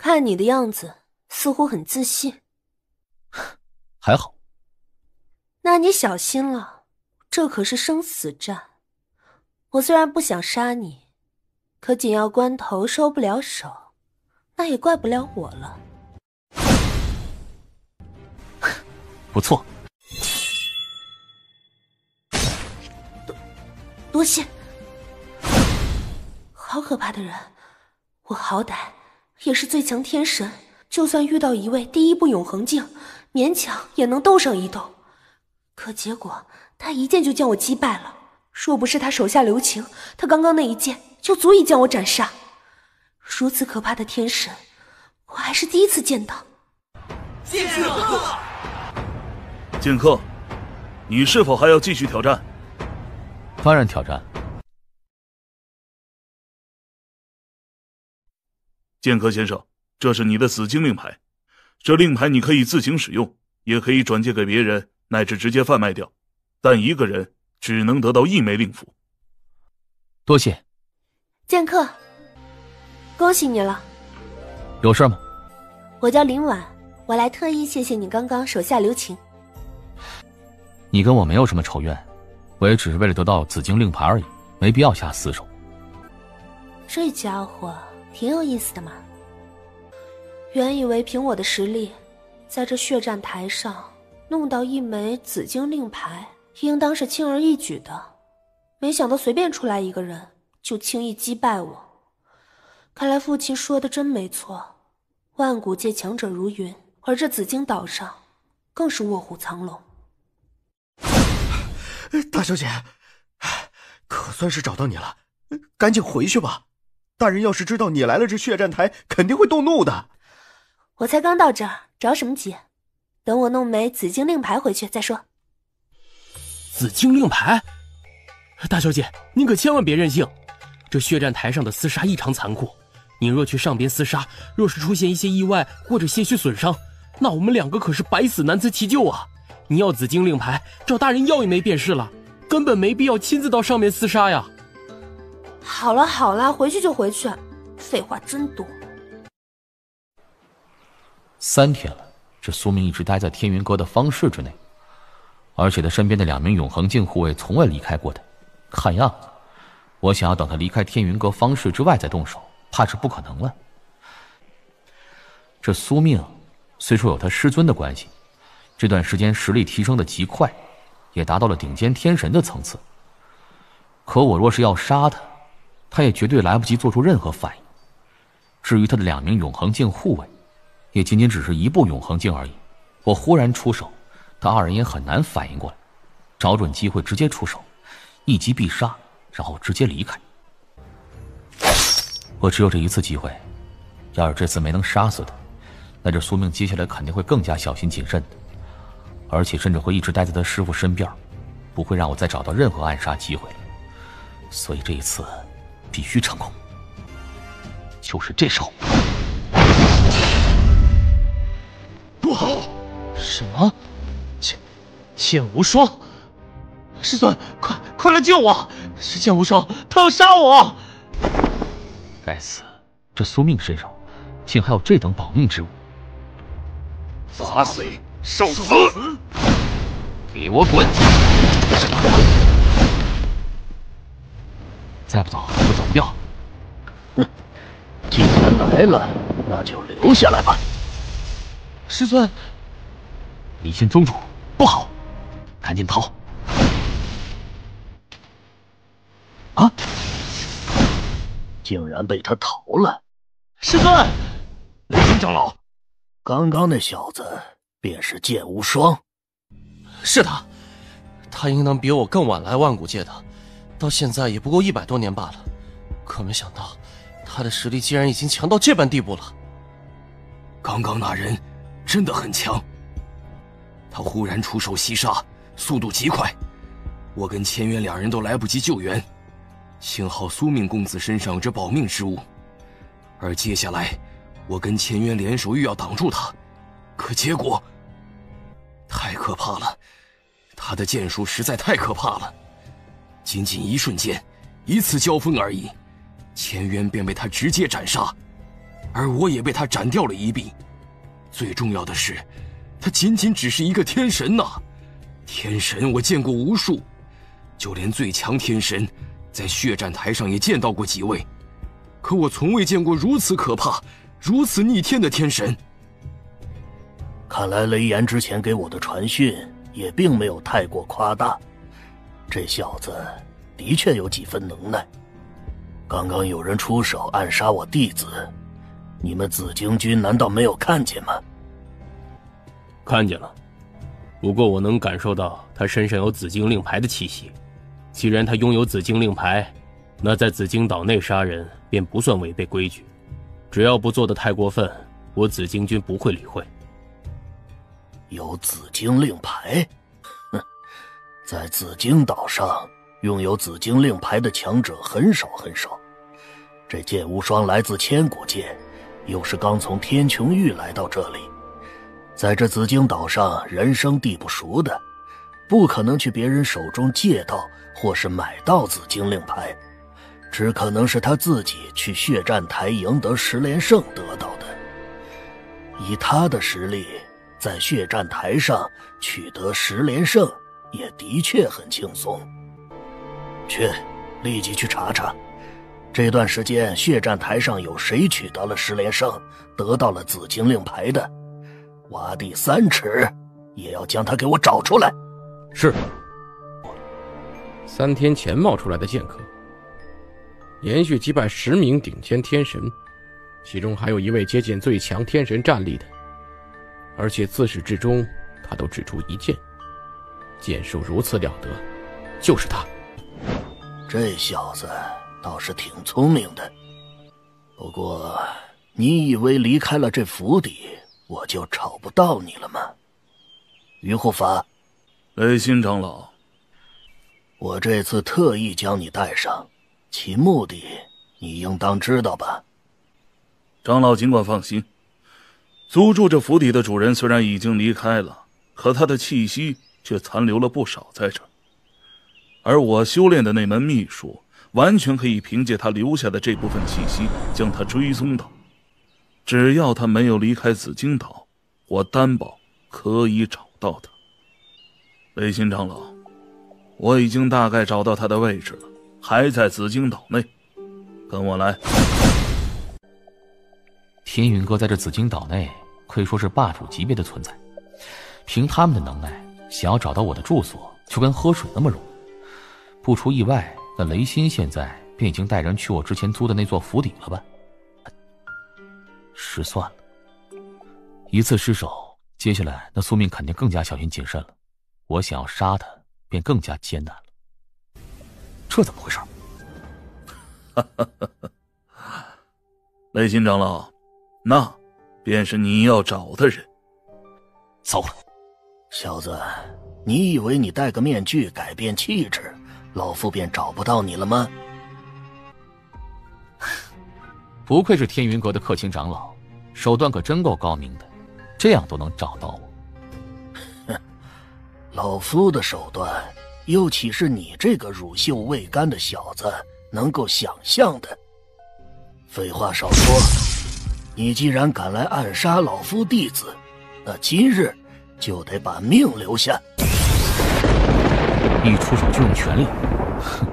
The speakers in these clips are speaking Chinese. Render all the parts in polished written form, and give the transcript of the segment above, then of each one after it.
看你的样子，似乎很自信。还好。那你小心了，这可是生死战。我虽然不想杀你，可紧要关头收不了手，那也怪不了我了。不错。多谢。好可怕的人，我好歹也是最强天神，就算遇到一位第一步永恒境，勉强也能斗上一斗。可结果他一剑就将我击败了，若不是他手下留情，他刚刚那一剑就足以将我斩杀。如此可怕的天神，我还是第一次见到。剑客，剑客，你是否还要继续挑战？当然挑战。剑客先生，这是你的紫金令牌，这令牌你可以自行使用，也可以转借给别人，乃至直接贩卖掉，但一个人只能得到1枚令符。多谢。剑客，恭喜你了。有事吗？我叫林婉，我来特意谢谢你刚刚手下留情。你跟我没有什么仇怨，我也只是为了得到紫金令牌而已，没必要下死手。这家伙挺有意思的嘛。原以为凭我的实力，在这血战台上弄到1枚紫金令牌，应当是轻而易举的，没想到随便出来一个人就轻易击败我。看来父亲说的真没错，万古界强者如云，而这紫金岛上更是卧虎藏龙。大小姐，可算是找到你了，赶紧回去吧。大人要是知道你来了这血战台，肯定会动怒的。我才刚到这儿，着什么急？等我弄枚紫金令牌回去再说。紫金令牌？大小姐，您可千万别任性。这血战台上的厮杀异常残酷，您若去上边厮杀，若是出现一些意外或者些许损伤，那我们2个可是百死难辞其咎啊！你要紫金令牌，找大人要1枚便是了，根本没必要亲自到上面厮杀呀。好了好了，回去就回去，废话真多。3天了，这苏明一直待在天云阁的方室之内，而且他身边的2名永恒境护卫从未离开过他。看样子，我想要等他离开天云阁方室之外再动手，怕是不可能了。这苏命虽说有他师尊的关系，这段时间实力提升的极快，也达到了顶尖天神的层次。可我若是要杀他，他也绝对来不及做出任何反应。至于他的2名永恒境护卫，也仅仅只是1步永恒境而已。我忽然出手，他2人也很难反应过来，找准机会直接出手，一击必杀，然后直接离开。我只有这一次机会，要是这次没能杀死他，那这苏命接下来肯定会更加小心谨慎的，而且甚至会一直待在他师父身边，不会让我再找到任何暗杀机会了。所以这一次必须成功，就是这时候。不好！什么？剑无双！师尊，快来救我！是剑无双，他要杀我！该死，这苏命身上竟还有这等保命之物！发碎，受死！给我滚！再不走就走不掉。哼，既然来了，那就留下来吧。师尊，离心宗主，不好，赶紧逃！啊！竟然被他逃了！师尊，雷霆长老，刚刚那小子便是剑无双。是他，他应当比我更晚来万古界的，到现在也不过100多年罢了。可没想到，他的实力竟然已经强到这般地步了。刚刚那人真的很强，他忽然出手袭杀，速度极快，我跟千渊2人都来不及救援。幸好苏命公子身上有着保命之物，而接下来我跟千渊联手欲要挡住他，可结果太可怕了，他的剑术实在太可怕了。仅仅1瞬间，1次交锋而已，千渊便被他直接斩杀。而我也被他斩掉了一臂。最重要的是，他仅仅只是一个天神呐！天神我见过无数，就连最强天神，在血战台上也见到过几位，可我从未见过如此可怕、如此逆天的天神。看来雷炎之前给我的传讯也并没有太过夸大，这小子的确有几分能耐。刚刚有人出手暗杀我弟子，你们紫荆军难道没有看见吗？看见了，不过我能感受到他身上有紫荆令牌的气息。既然他拥有紫荆令牌，那在紫荆岛内杀人便不算违背规矩，只要不做得太过分，我紫荆军不会理会。有紫荆令牌？哼，在紫荆岛上拥有紫荆令牌的强者很少很少。这剑无双来自千古界，又是刚从天穹域来到这里，在这紫荆岛上人生地不熟的，不可能去别人手中借到或是买到紫荆令牌，只可能是他自己去血战台赢得10连胜得到的。以他的实力，在血战台上取得10连胜也的确很轻松。立即去查查，这段时间血战台上有谁取得了10连胜，得到了紫荆令牌的，挖地3尺也要将他给我找出来。是。3天前冒出来的剑客，连续击败10名顶尖天神，其中还有一位接近最强天神战力的，而且自始至终他都只出一剑，剑术如此了得，就是他。这小子倒是挺聪明的，不过你以为离开了这府邸我就找不到你了吗？于护法，雷心长老，我这次特意将你带上，其目的你应当知道吧？长老尽管放心，租住这府邸的主人虽然已经离开了，可他的气息却残留了不少在这儿。而我修炼的那门秘术，完全可以凭借他留下的这部分气息将他追踪到。只要他没有离开紫荆岛，我担保可以找到他。雷心长老，我已经大概找到他的位置了，还在紫荆岛内，跟我来。天云阁在这紫荆岛内可以说是霸主级别的存在，凭他们的能耐，想要找到我的住所就跟喝水那么容易。不出意外，那雷心现在便已经带人去我之前租的那座府邸了吧？失算了，一次失手，接下来那宿命肯定更加小心谨慎了。我想要杀他，便更加艰难了。这怎么回事？雷心长老，那便是你要找的人。糟了，小子，你以为你戴个面具改变气质，老夫便找不到你了吗？不愧是天云阁的克勤长老，手段可真够高明的，这样都能找到我。哼，老夫的手段又岂是你这个乳臭未干的小子能够想象的？废话少说，你既然敢来暗杀老夫弟子，那今日就得把命留下。一出手就用全力，哼，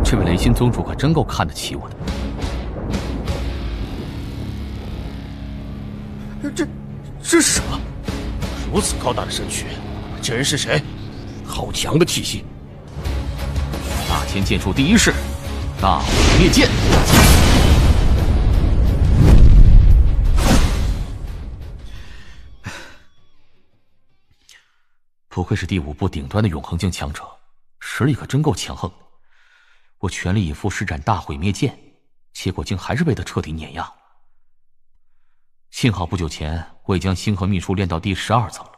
这位雷心宗主可真够看得起我的。这是什么？如此高大的身躯，这人是谁？好强的气息！大千剑术第一式，大毁灭剑。不愧是第5部顶端的永恒境强者，实力可真够强横的。我全力以赴施展大毁灭剑，结果竟还是被他彻底碾压。幸好不久前我已将星河秘术练到第12层了，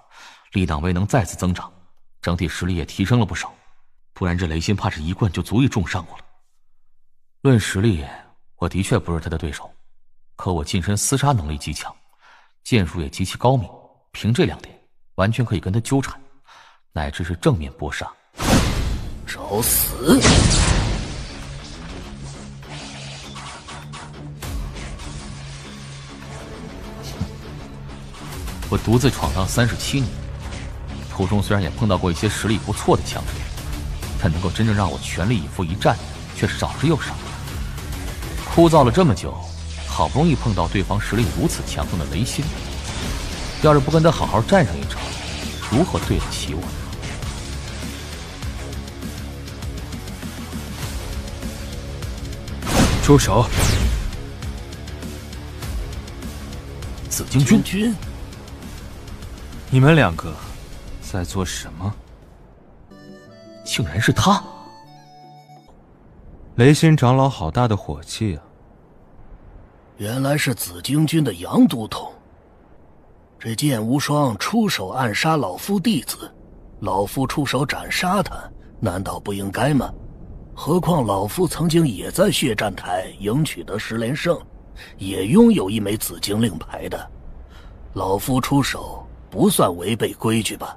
力档位能再次增长，整体实力也提升了不少，不然这雷心怕是一棍就足以重伤我了。论实力，我的确不是他的对手，可我近身厮杀能力极强，剑术也极其高明，凭这2点，完全可以跟他纠缠，乃至是正面搏杀。找死！我独自闯荡37年，途中虽然也碰到过一些实力不错的强者，但能够真正让我全力以赴一战却少之又少。枯燥了这么久，好不容易碰到对方实力如此强横的雷心，要是不跟他好好战上一场，如何对得起我？住手！紫荆军，你们两个在做什么？竟然是他！雷心长老好大的火气啊！原来是紫荆军的杨都统。这剑无双出手暗杀老夫弟子，老夫出手斩杀他，难道不应该吗？何况老夫曾经也在血战台赢取得10连胜，也拥有一枚紫荆令牌的。老夫出手不算违背规矩吧？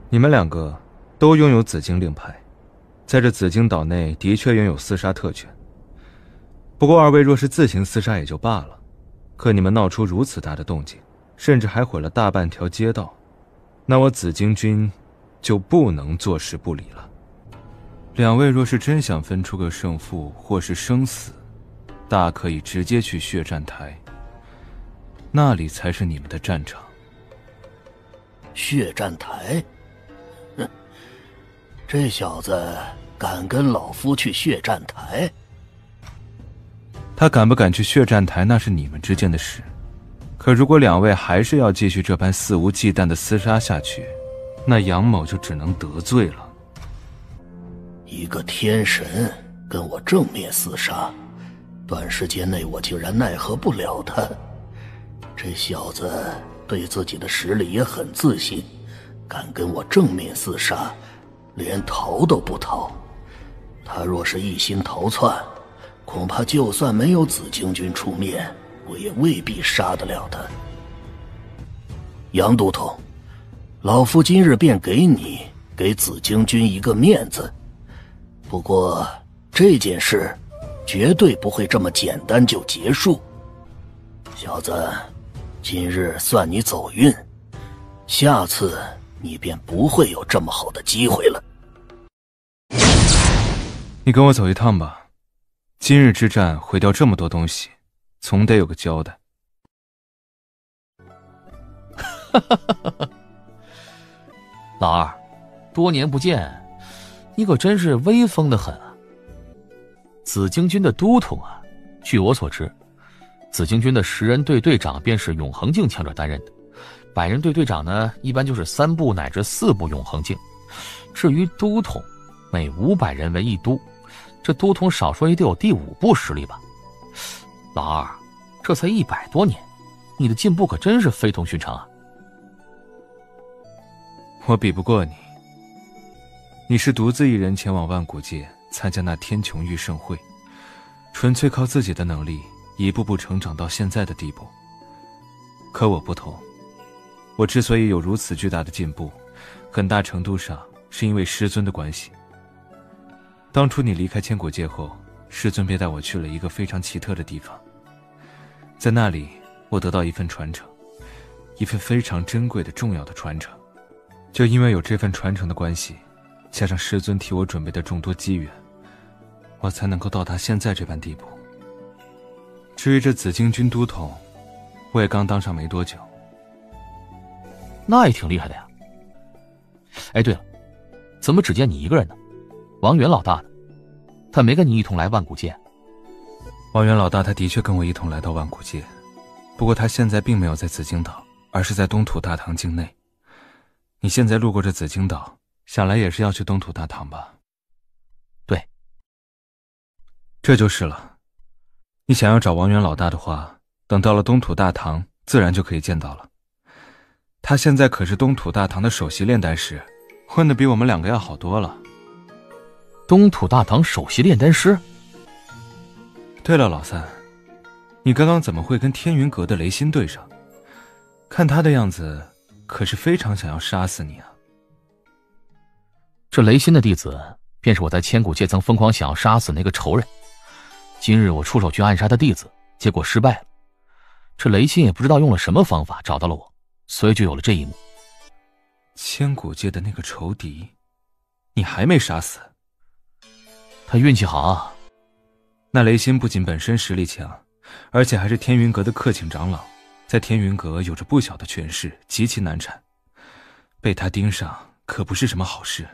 你们两个都拥有紫荆令牌，在这紫荆岛内的确拥有厮杀特权。不过二位若是自行厮杀也就罢了，可你们闹出如此大的动静，甚至还毁了大半条街道，那我紫荆军就不能坐视不理了。两位若是真想分出个胜负或是生死，大可以直接去血战台，那里才是你们的战场。血战台？哼，这小子敢跟老夫去血战台？他敢不敢去血战台，那是你们之间的事。可如果两位还是要继续这般肆无忌惮的厮杀下去，那杨某就只能得罪了。一个天神跟我正面厮杀，短时间内我竟然奈何不了他。这小子对自己的实力也很自信，敢跟我正面厮杀，连逃都不逃。他若是一心逃窜，恐怕就算没有紫荆军出面，我也未必杀得了他。杨都统，老夫今日便给你给紫荆军一个面子。不过这件事绝对不会这么简单就结束。小子，今日算你走运，下次你便不会有这么好的机会了。你跟我走一趟吧，今日之战毁掉这么多东西，总得有个交代。老二，多年不见，你可真是威风得很啊！紫荆军的都统啊，据我所知，紫荆军的10人队队长便是永恒境强者担任的，100人队队长呢，一般就是3部乃至4部永恒境。至于都统，每500人为一都，这都统少说也得有第5部实力吧？老二，这才100多年，你的进步可真是非同寻常啊！我比不过你。你是独自一人前往万古界参加那天穹御圣会，纯粹靠自己的能力一步步成长到现在的地步。可我不同，我之所以有如此巨大的进步，很大程度上是因为师尊的关系。当初你离开千古界后，师尊便带我去了一个非常奇特的地方，在那里我得到一份传承，一份非常珍贵的重要的传承。就因为有这份传承的关系，加上师尊替我准备的众多机缘，我才能够到达现在这般地步。至于这紫荆军都统，我也刚当上没多久。那也挺厉害的呀。哎，对了，怎么只见你一个人呢？王元老大呢？他没跟你一同来万古界？王元老大他的确跟我一同来到万古界，不过他现在并没有在紫荆岛，而是在东土大唐境内。你现在路过这紫荆岛，想来也是要去东土大唐吧？对，这就是了。你想要找王元老大的话，等到了东土大唐，自然就可以见到了。他现在可是东土大唐的首席炼丹师，混得比我们两个要好多了。东土大唐首席炼丹师？对了，老三，你刚刚怎么会跟天云阁的雷心对上？看他的样子，可是非常想要杀死你啊！这雷心的弟子，便是我在千古界曾疯狂想要杀死那个仇人。今日我出手去暗杀他弟子，结果失败了。这雷心也不知道用了什么方法找到了我，所以就有了这一幕。千古界的那个仇敌，你还没杀死？他运气好啊。那雷心不仅本身实力强，而且还是天云阁的客请长老，在天云阁有着不小的权势，极其难缠。被他盯上可不是什么好事。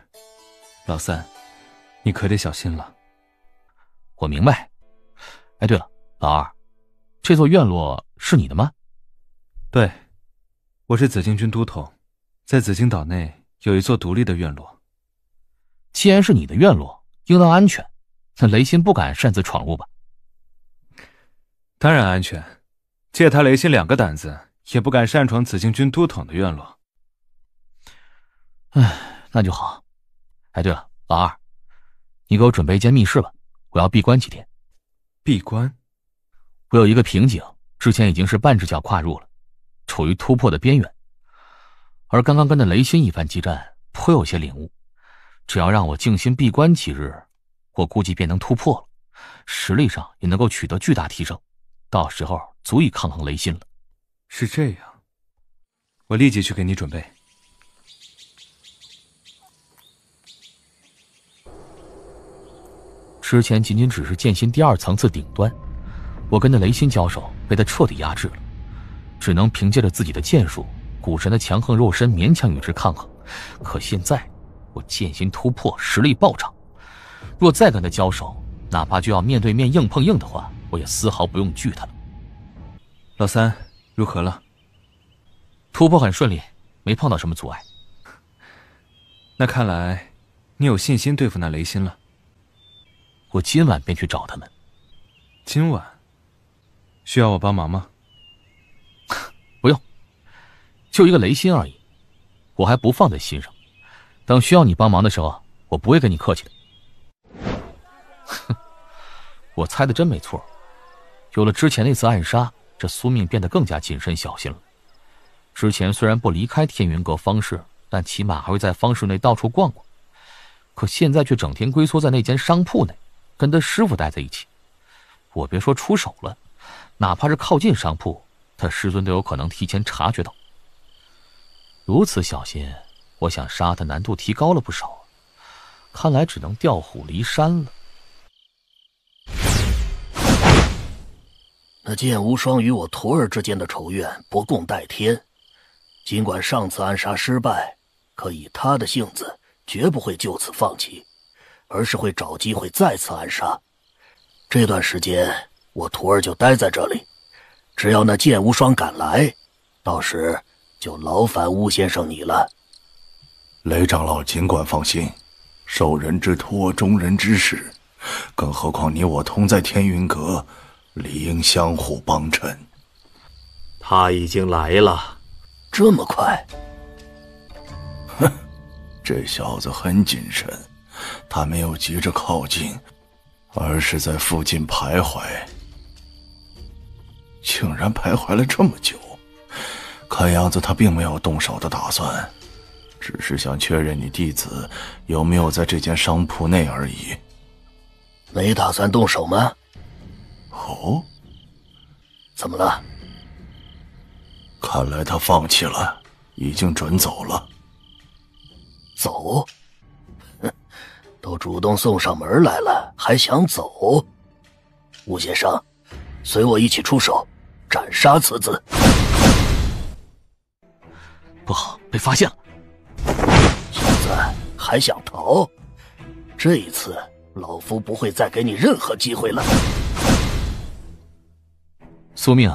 老三，你可得小心了。我明白。哎，对了，老二，这座院落是你的吗？对，我是紫金军都统，在紫金岛内有一座独立的院落。既然是你的院落，应当安全，那雷心不敢擅自闯入吧？当然安全，借他雷心2个胆子，也不敢擅闯紫金军都统的院落。唉，那就好。哎，对了，老二，你给我准备一间密室吧，我要闭关几天。闭关？我有一个瓶颈，之前已经是半只脚跨入了，处于突破的边缘。而刚刚跟那雷心一番激战，颇有些领悟。只要让我静心闭关几日，我估计便能突破了，实力上也能够取得巨大提升，到时候足以抗衡雷心了。是这样，我立即去给你准备。之前仅仅只是剑心第2层次顶端，我跟那雷心交手，被他彻底压制了，只能凭借着自己的剑术、古神的强横肉身勉强与之抗衡。可现在我剑心突破，实力暴涨，若再跟他交手，哪怕就要面对面硬碰硬的话，我也丝毫不用惧他了。老三，如何了？突破很顺利，没碰到什么阻碍。那看来你有信心对付那雷心了。我今晚便去找他们。今晚？需要我帮忙吗？不用，就一个雷心而已，我还不放在心上。等需要你帮忙的时候，我不会跟你客气的。哼，我猜的真没错。有了之前那次暗杀，这苏命变得更加谨慎小心了。之前虽然不离开天云阁方室，但起码还会在方室内到处逛逛。可现在却整天龟缩在那间商铺内，跟他师傅待在一起。我别说出手了，哪怕是靠近商铺，他师尊都有可能提前察觉到。如此小心，我想杀他难度提高了不少，看来只能调虎离山了。那剑无双与我徒儿之间的仇怨不共戴天，尽管上次暗杀失败，可以他的性子绝不会就此放弃，而是会找机会再次暗杀。这段时间我徒儿就待在这里，只要那剑无双赶来，到时就劳烦巫先生你了。雷长老尽管放心，受人之托，忠人之事，更何况你我同在天云阁，理应相互帮衬。他已经来了。这么快？哼，这小子很谨慎，他没有急着靠近，而是在附近徘徊。竟然徘徊了这么久，看样子他并没有动手的打算，只是想确认你弟子有没有在这间商铺内而已。没打算动手吗？哦，怎么了？看来他放弃了，已经准走了。走？哼，都主动送上门来了，还想走？吴先生，随我一起出手，斩杀此子。不好，被发现了！小子还想逃？这一次老夫不会再给你任何机会了。苏命，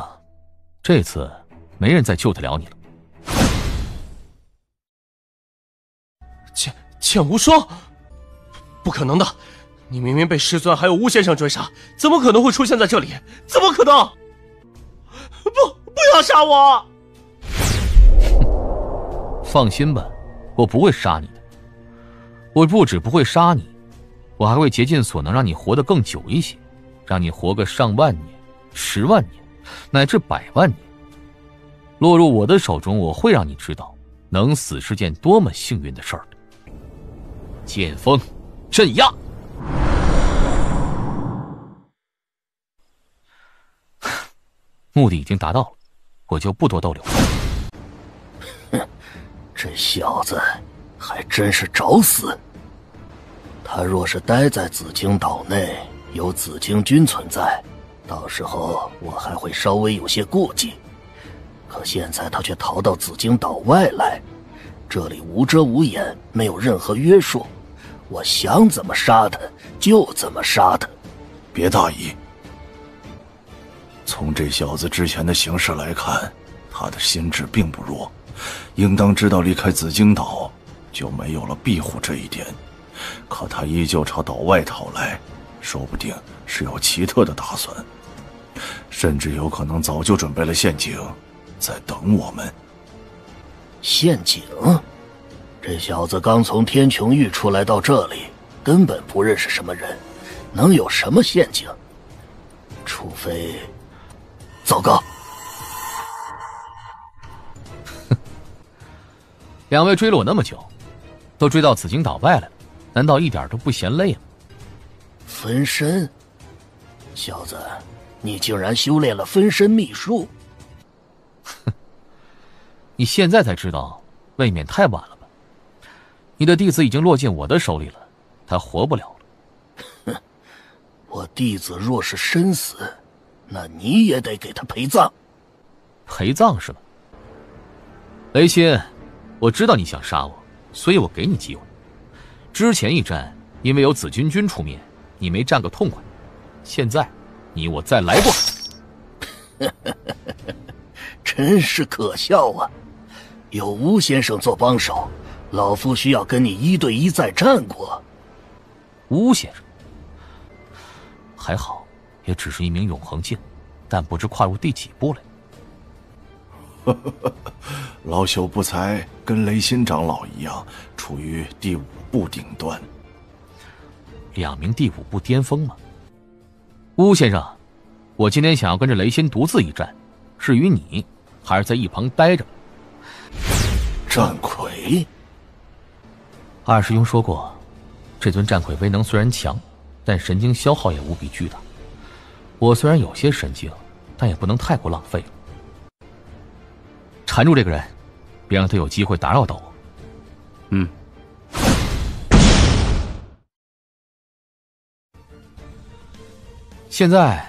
这次没人再救得了你了。剑无双，不可能的！你明明被师尊还有巫先生追杀，怎么可能会出现在这里？怎么可能？不要杀我！放心吧，我不会杀你的。我不止不会杀你，我还会竭尽所能让你活得更久一些，让你活个上万年、10万年，乃至100万年。落入我的手中，我会让你知道，能死是件多么幸运的事儿。剑锋，镇压！目的已经达到了，我就不多逗留了。这小子还真是找死。他若是待在紫荆岛内，有紫荆军存在，到时候我还会稍微有些顾忌。可现在他却逃到紫荆岛外来，这里无遮无掩，没有任何约束，我想怎么杀他就怎么杀他。别大意，从这小子之前的行事来看，他的心智并不弱，应当知道离开紫荆岛就没有了庇护这一点。可他依旧朝岛外逃来，说不定是有奇特的打算，甚至有可能早就准备了陷阱，在等我们。陷阱？这小子刚从天穹域出来到这里，根本不认识什么人，能有什么陷阱？除非……糟糕！两位追了我那么久，都追到紫荆岛外来了，难道一点都不嫌累吗？分身？小子，你竟然修炼了分身秘术？哼，你现在才知道，未免太晚了吧？你的弟子已经落进我的手里了，他活不了了。哼，我弟子若是身死，那你也得给他陪葬。陪葬是吗？雷心，我知道你想杀我，所以我给你机会。之前一战，因为有紫金军出面，你没战个痛快。现在，你我再来过。真是可笑啊！有吴先生做帮手，老夫需要跟你1对1再战过。吴先生，还好，也只是一名永恒境，但不知跨入第几步了。老朽不才跟雷心长老一样，处于第5步顶端。2名第5步巅峰吗？吴先生，我今天想要跟着雷心独自一战，至于你，还是在一旁待着。战魁，二师兄说过，这尊战魁威能虽然强，但神经消耗也无比巨大。我虽然有些神经，但也不能太过浪费了。缠住这个人，别让他有机会打扰到我。嗯。现在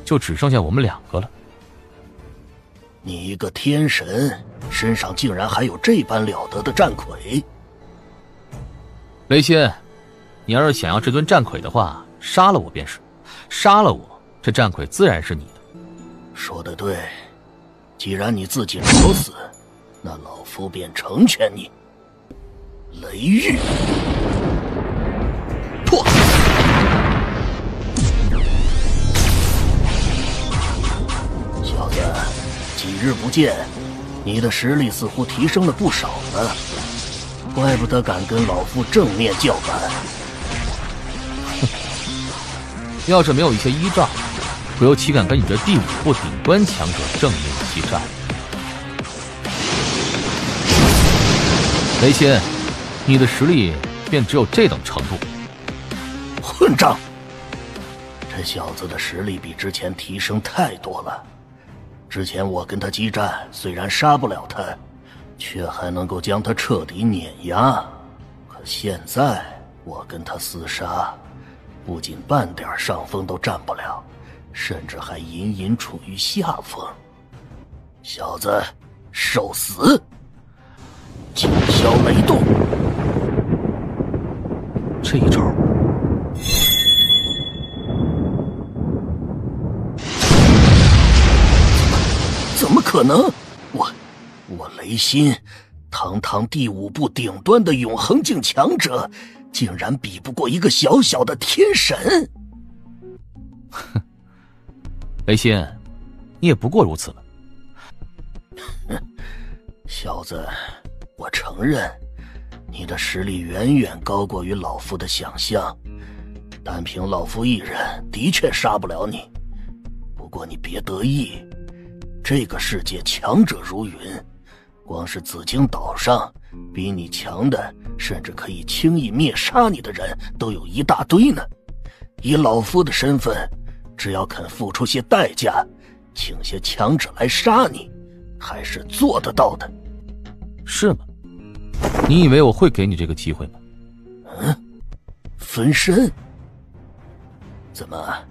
就只剩下我们2个了。你一个天神，身上竟然还有这般了得的战魁。雷心，你要是想要这尊战魁的话，杀了我便是。杀了我，这战魁自然是你的。说得对，既然你自己找死，那老夫便成全你。雷狱，破！小子，几日不见，你的实力似乎提升了不少呢，怪不得敢跟老夫正面叫板。要是没有一些依仗，我又岂敢跟你这第5步顶端强者正面激战？雷心，你的实力便只有这等程度？混账！这小子的实力比之前提升太多了。之前我跟他激战，虽然杀不了他，却还能够将他彻底碾压。可现在我跟他厮杀，不仅半点上风都占不了，甚至还隐隐处于下风。小子，受死！九霄雷动，这一招，怎么可能？我雷心，堂堂第5步顶端的永恒境强者，竟然比不过一个小小的天神。哼，雷心，你也不过如此吧？小子，我承认，你的实力远远高过于老夫的想象，单凭老夫一人的确杀不了你。不过你别得意，这个世界强者如云，光是紫荆岛上比你强的，甚至可以轻易灭杀你的人都有一大堆呢。以老夫的身份，只要肯付出些代价，请些强者来杀你，还是做得到的。是吗？你以为我会给你这个机会吗？分身？怎么，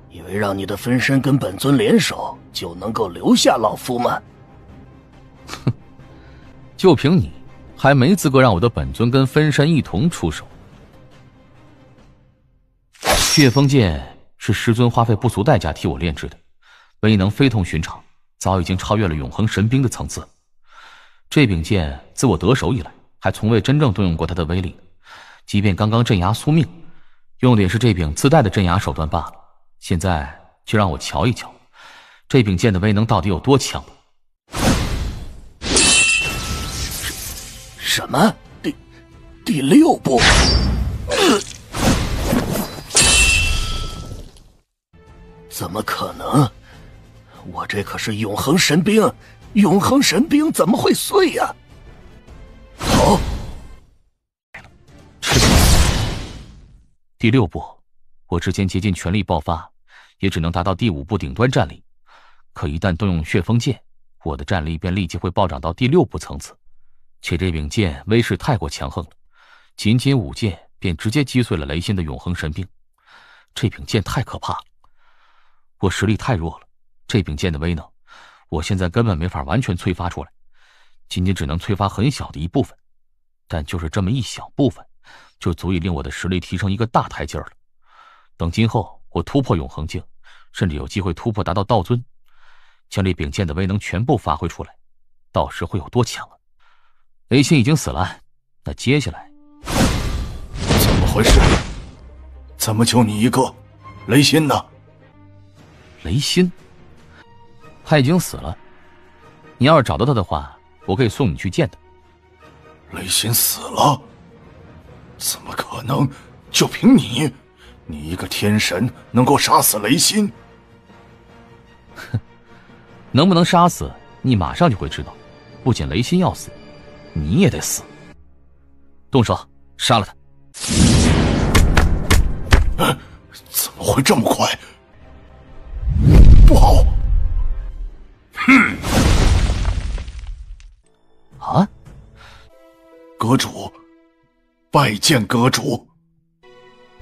以为让你的分身跟本尊联手就能够留下老夫吗？哼，就凭你，还没资格让我的本尊跟分身一同出手。血风剑是师尊花费不俗代价替我炼制的，威能非同寻常，早已经超越了永恒神兵的层次。这柄剑自我得手以来，还从未真正动用过它的威力，即便刚刚镇压宿命，用的也是这柄自带的镇压手段罢了。现在就让我瞧一瞧，这柄剑的威能到底有多强吧。什么？第6步？怎么可能？我这可是永恒神兵，永恒神兵怎么会碎呀？好，第6步，我之前竭尽全力爆发，也只能达到第5步顶端战力。可一旦动用血风剑，我的战力便立即会暴涨到第6步层次。且这柄剑威势太过强横了，仅仅5剑便直接击碎了雷心的永恒神兵。这柄剑太可怕了，我实力太弱了，这柄剑的威能，我现在根本没法完全催发出来，仅仅只能催发很小的一部分。但就是这么一小部分，就足以令我的实力提升一个大台阶了。等今后我突破永恒境，甚至有机会突破达到道尊，将这柄剑的威能全部发挥出来，到时会有多强啊！雷心已经死了，那接下来怎么回事？怎么就你一个？雷心呢？雷心？他已经死了。你要是找到他的话，我可以送你去见他。雷心死了？怎么可能？就凭你一个天神能够杀死雷心？哼，能不能杀死你马上就会知道。不仅雷心要死，你也得死。动手，杀了他。怎么会这么快？不好！哼！啊！阁主，拜见阁主。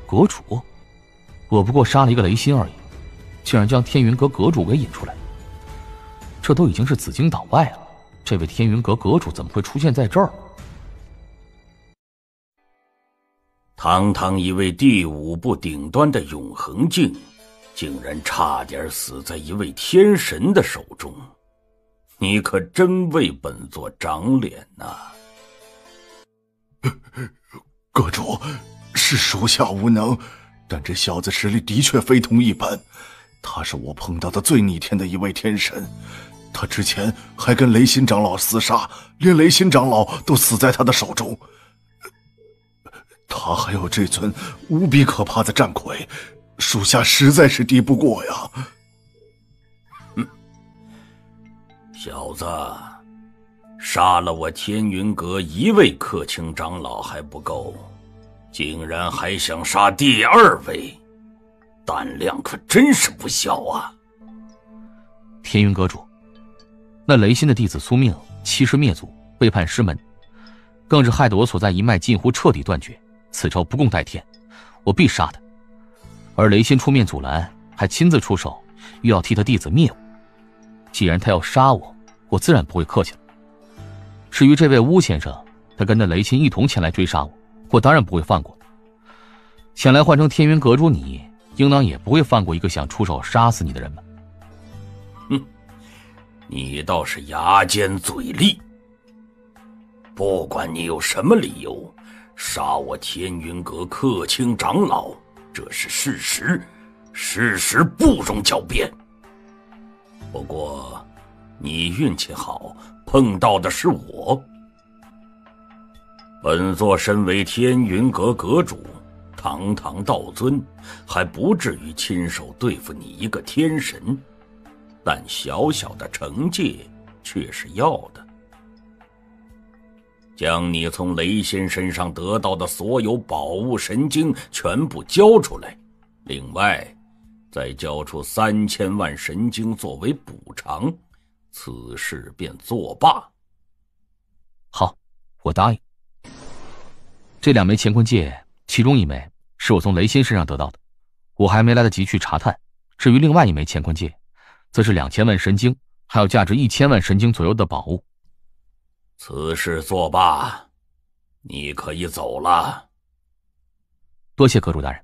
阁主？我不过杀了一个雷心而已，竟然将天云阁阁主给引出来。这都已经是紫荆岛外了，这位天云阁阁主怎么会出现在这儿？堂堂一位第5部顶端的永恒境，竟然差点死在一位天神的手中，你可真为本座长脸呐！阁主，是属下无能，但这小子实力的确非同一般，他是我碰到的最逆天的一位天神。他之前还跟雷心长老厮杀，连雷心长老都死在他的手中。他还有这尊无比可怕的战魁，属下实在是敌不过呀。小子，杀了我天云阁1位客卿长老还不够，竟然还想杀第2位，胆量可真是不小啊！天云阁主，那雷心的弟子苏命欺师灭祖，背叛师门，更是害得我所在一脉近乎彻底断绝，此仇不共戴天，我必杀他。而雷心出面阻拦，还亲自出手，又要替他弟子灭我。既然他要杀我，我自然不会客气了。至于这位巫先生，他跟着雷心一同前来追杀我，我当然不会放过。想来换成天云阁主你，应当也不会放过一个想出手杀死你的人吧？哼，你倒是牙尖嘴利。不管你有什么理由杀我天云阁客卿长老，这是事实，事实不容狡辩。不过你运气好，碰到的是我。本座身为天云阁阁主，堂堂道尊，还不至于亲手对付你一个天神，但小小的惩戒却是要的。将你从雷仙身上得到的所有宝物神经全部交出来，另外再交出3000万神经作为补偿，此事便作罢。好，我答应。这2枚乾坤戒，其中1枚是我从雷心身上得到的，我还没来得及去查探。至于另外1枚乾坤戒，则是2000万神晶，还有价值1000万神晶左右的宝物。此事作罢，你可以走了。多谢阁主大人。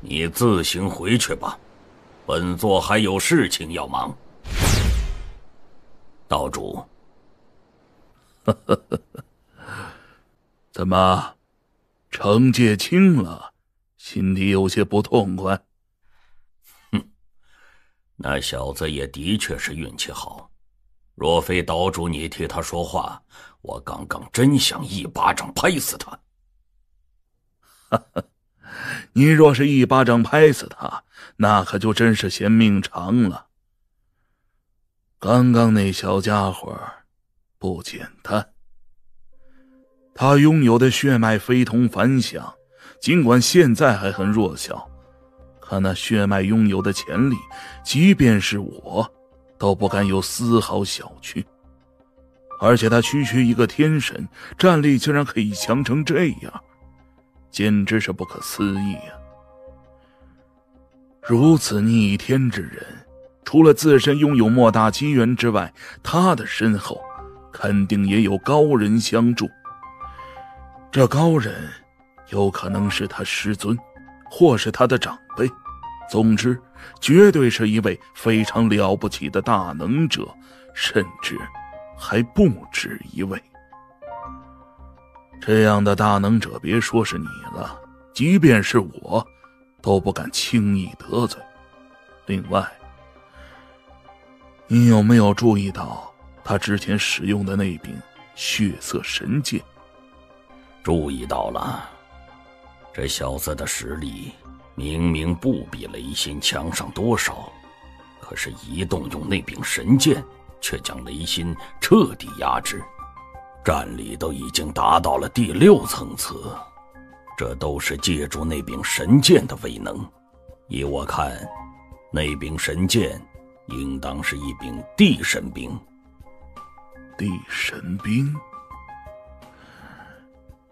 你自行回去吧，本座还有事情要忙。道主。怎么，惩戒轻了，心里有些不痛快？那小子也的确是运气好，若非岛主你替他说话，我刚刚真想一巴掌拍死他。你若是一巴掌拍死他，那可就真是嫌命长了。刚刚那小家伙不简单，他拥有的血脉非同凡响，尽管现在还很弱小，可那血脉拥有的潜力，即便是我都不敢有丝毫小觑。而且他区区一个天神，战力竟然可以强成这样，简直是不可思议啊！如此逆天之人，除了自身拥有莫大机缘之外，他的身后肯定也有高人相助。这高人有可能是他师尊，或是他的长辈，总之绝对是一位非常了不起的大能者，甚至还不止一位。这样的大能者，别说是你了，即便是我都不敢轻易得罪。另外，你有没有注意到他之前使用的那柄血色神剑？注意到了，这小子的实力明明不比雷心强上多少，可是一动用那柄神剑，却将雷心彻底压制，战力都已经达到了第6层次。这都是借助那柄神剑的威能，依我看，那柄神剑应当是一柄地神兵。地神兵？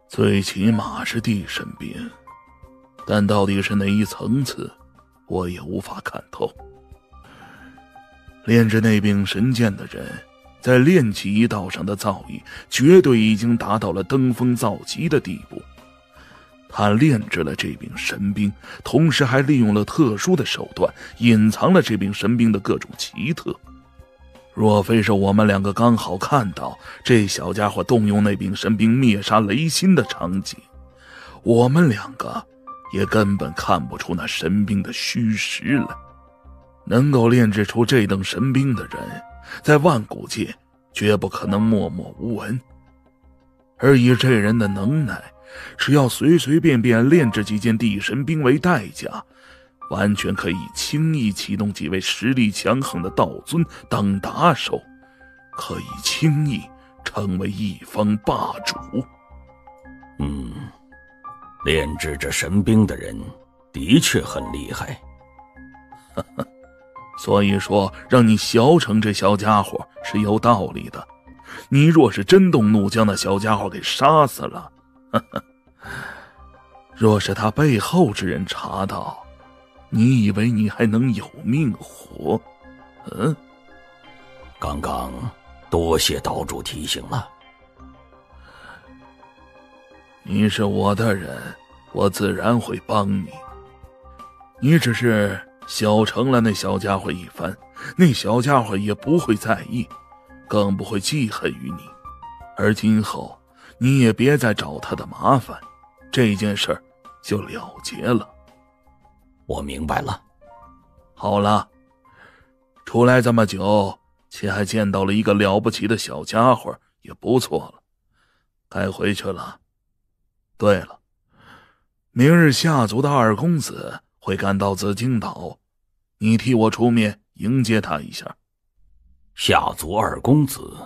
最起码是地神兵，但到底是哪一层次，我也无法看透。炼制那柄神剑的人，在炼器一道上的造诣绝对已经达到了登峰造极的地步。他炼制了这柄神兵，同时还利用了特殊的手段，隐藏了这柄神兵的各种奇特。若非是我们2个刚好看到这小家伙动用那柄神兵灭杀雷心的场景，我们2个也根本看不出那神兵的虚实来。能够炼制出这等神兵的人，在万古界绝不可能默默无闻。而以这人的能耐，只要随随便便炼制几件地神兵为代价，完全可以轻易启动几位实力强横的道尊当打手，可以轻易成为一方霸主。炼制这神兵的人的确很厉害。所以说让你小惩这小家伙是有道理的。你若是真动怒将那小家伙给杀死了，若是他背后之人查到，你以为你还能有命活？刚刚多谢岛主提醒了。你是我的人，我自然会帮你。你只是小惩了那小家伙一番，那小家伙也不会在意，更不会记恨于你。而今后你也别再找他的麻烦，这件事儿就了结了。我明白了。好了，出来这么久，且还见到了一个了不起的小家伙，也不错了。该回去了。对了，明日下族的2公子会赶到紫荆岛，你替我出面迎接他一下。下族2公子，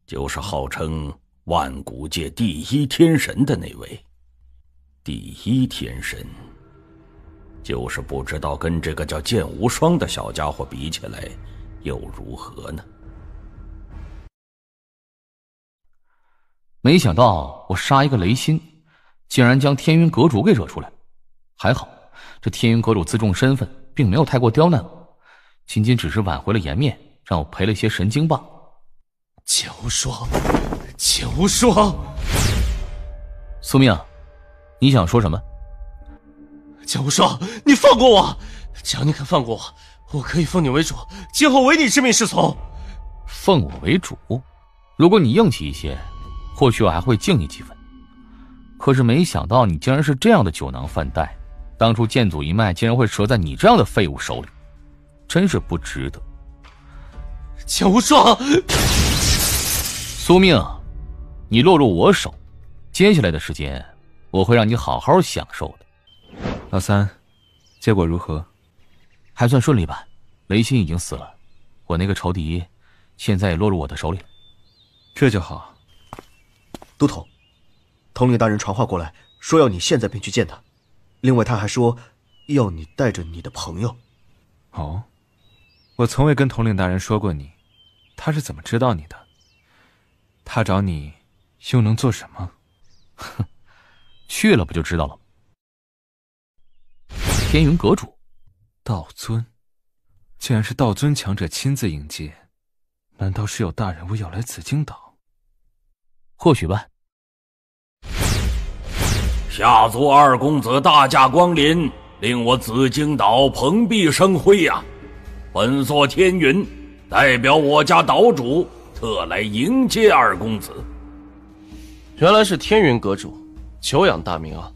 就是号称万古界第1天神的那位。第1天神，就是不知道跟这个叫剑无双的小家伙比起来又如何呢？没想到我杀一个雷心，竟然将天云阁主给惹出来了。还好这天云阁主自重身份，并没有太过刁难我，仅仅只是挽回了颜面，让我赔了些神经罢。剑无双，剑无双！苏命，你想说什么？剑无双，你放过我！只要你肯放过我，我可以奉你为主，今后唯你之命是从。奉我为主？如果你硬气一些，或许我还会敬你几分。可是没想到你竟然是这样的酒囊饭袋，当初剑祖一脉竟然会折在你这样的废物手里，真是不值得。剑无双，苏命，你落入我手，接下来的时间我会让你好好享受的。老三，结果如何？还算顺利吧，雷心已经死了，我那个仇敌现在也落入我的手里。这就好。都统，统领大人传话过来，说要你现在便去见他。另外他还说要你带着你的朋友。哦，我从未跟统领大人说过你，他是怎么知道你的？他找你又能做什么？哼，去了不就知道了。天云阁主，道尊，竟然是道尊强者亲自迎接，难道是有大人物要来紫荆岛？或许吧。下族二公子大驾光临，令我紫荆岛蓬荜生辉呀！本座天云代表我家岛主特来迎接二公子。原来是天云阁主，久仰大名啊！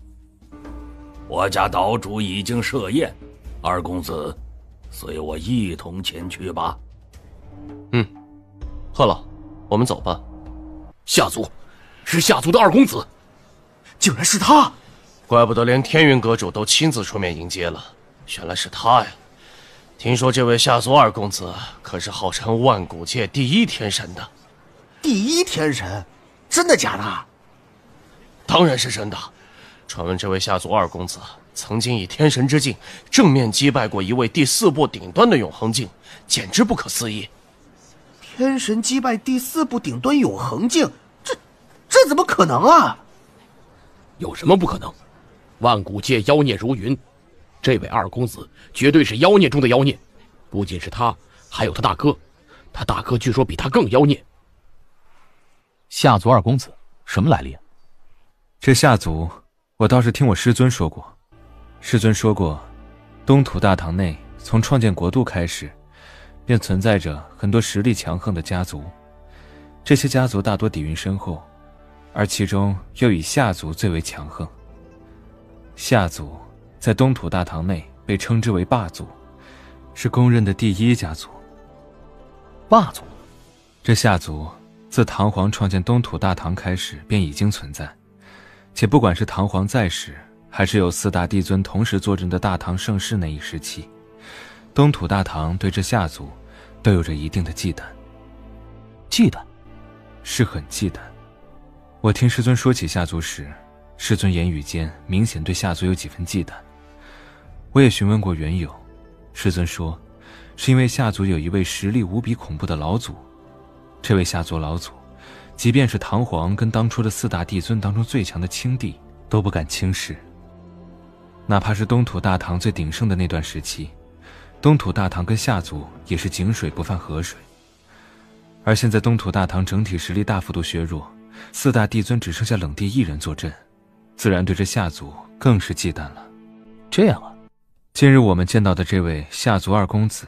我家岛主已经设宴，二公子随我一同前去吧。贺老，我们走吧。下族，是下族的二公子，竟然是他！怪不得连天云阁主都亲自出面迎接了，原来是他呀！听说这位下族二公子可是号称万古界第一天神的。第一天神？真的假的？当然是真的。传闻这位下族二公子曾经以天神之境正面击败过一位第4部顶端的永恒境，简直不可思议。天神击败第4部顶端永恒境，这怎么可能啊？有什么不可能？万古界妖孽如云，这位二公子绝对是妖孽中的妖孽，不仅是他，还有他大哥，他大哥据说比他更妖孽。下族二公子什么来历啊？这下族我倒是听我师尊说过。师尊说过，东土大唐内从创建国度开始，便存在着很多实力强横的家族，这些家族大多底蕴深厚，而其中又以夏族最为强横。夏族在东土大唐内被称之为霸族，是公认的第一家族。霸族？这夏族自唐皇创建东土大唐开始便已经存在，且不管是唐皇在时，还是有4大帝尊同时坐镇的大唐盛世那一时期，东土大唐对这夏族都有着一定的忌惮。忌惮？是很忌惮。我听师尊说起夏族时，师尊言语间明显对夏族有几分忌惮。我也询问过缘由，师尊说是因为夏族有一位实力无比恐怖的老祖，这位夏族老祖即便是唐皇跟当初的4大帝尊当中最强的青帝都不敢轻视。哪怕是东土大唐最鼎盛的那段时期，东土大唐跟夏族也是井水不犯河水。而现在东土大唐整体实力大幅度削弱，4大帝尊只剩下冷帝一人坐镇，自然对这夏族更是忌惮了。这样啊。今日我们见到的这位夏族二公子，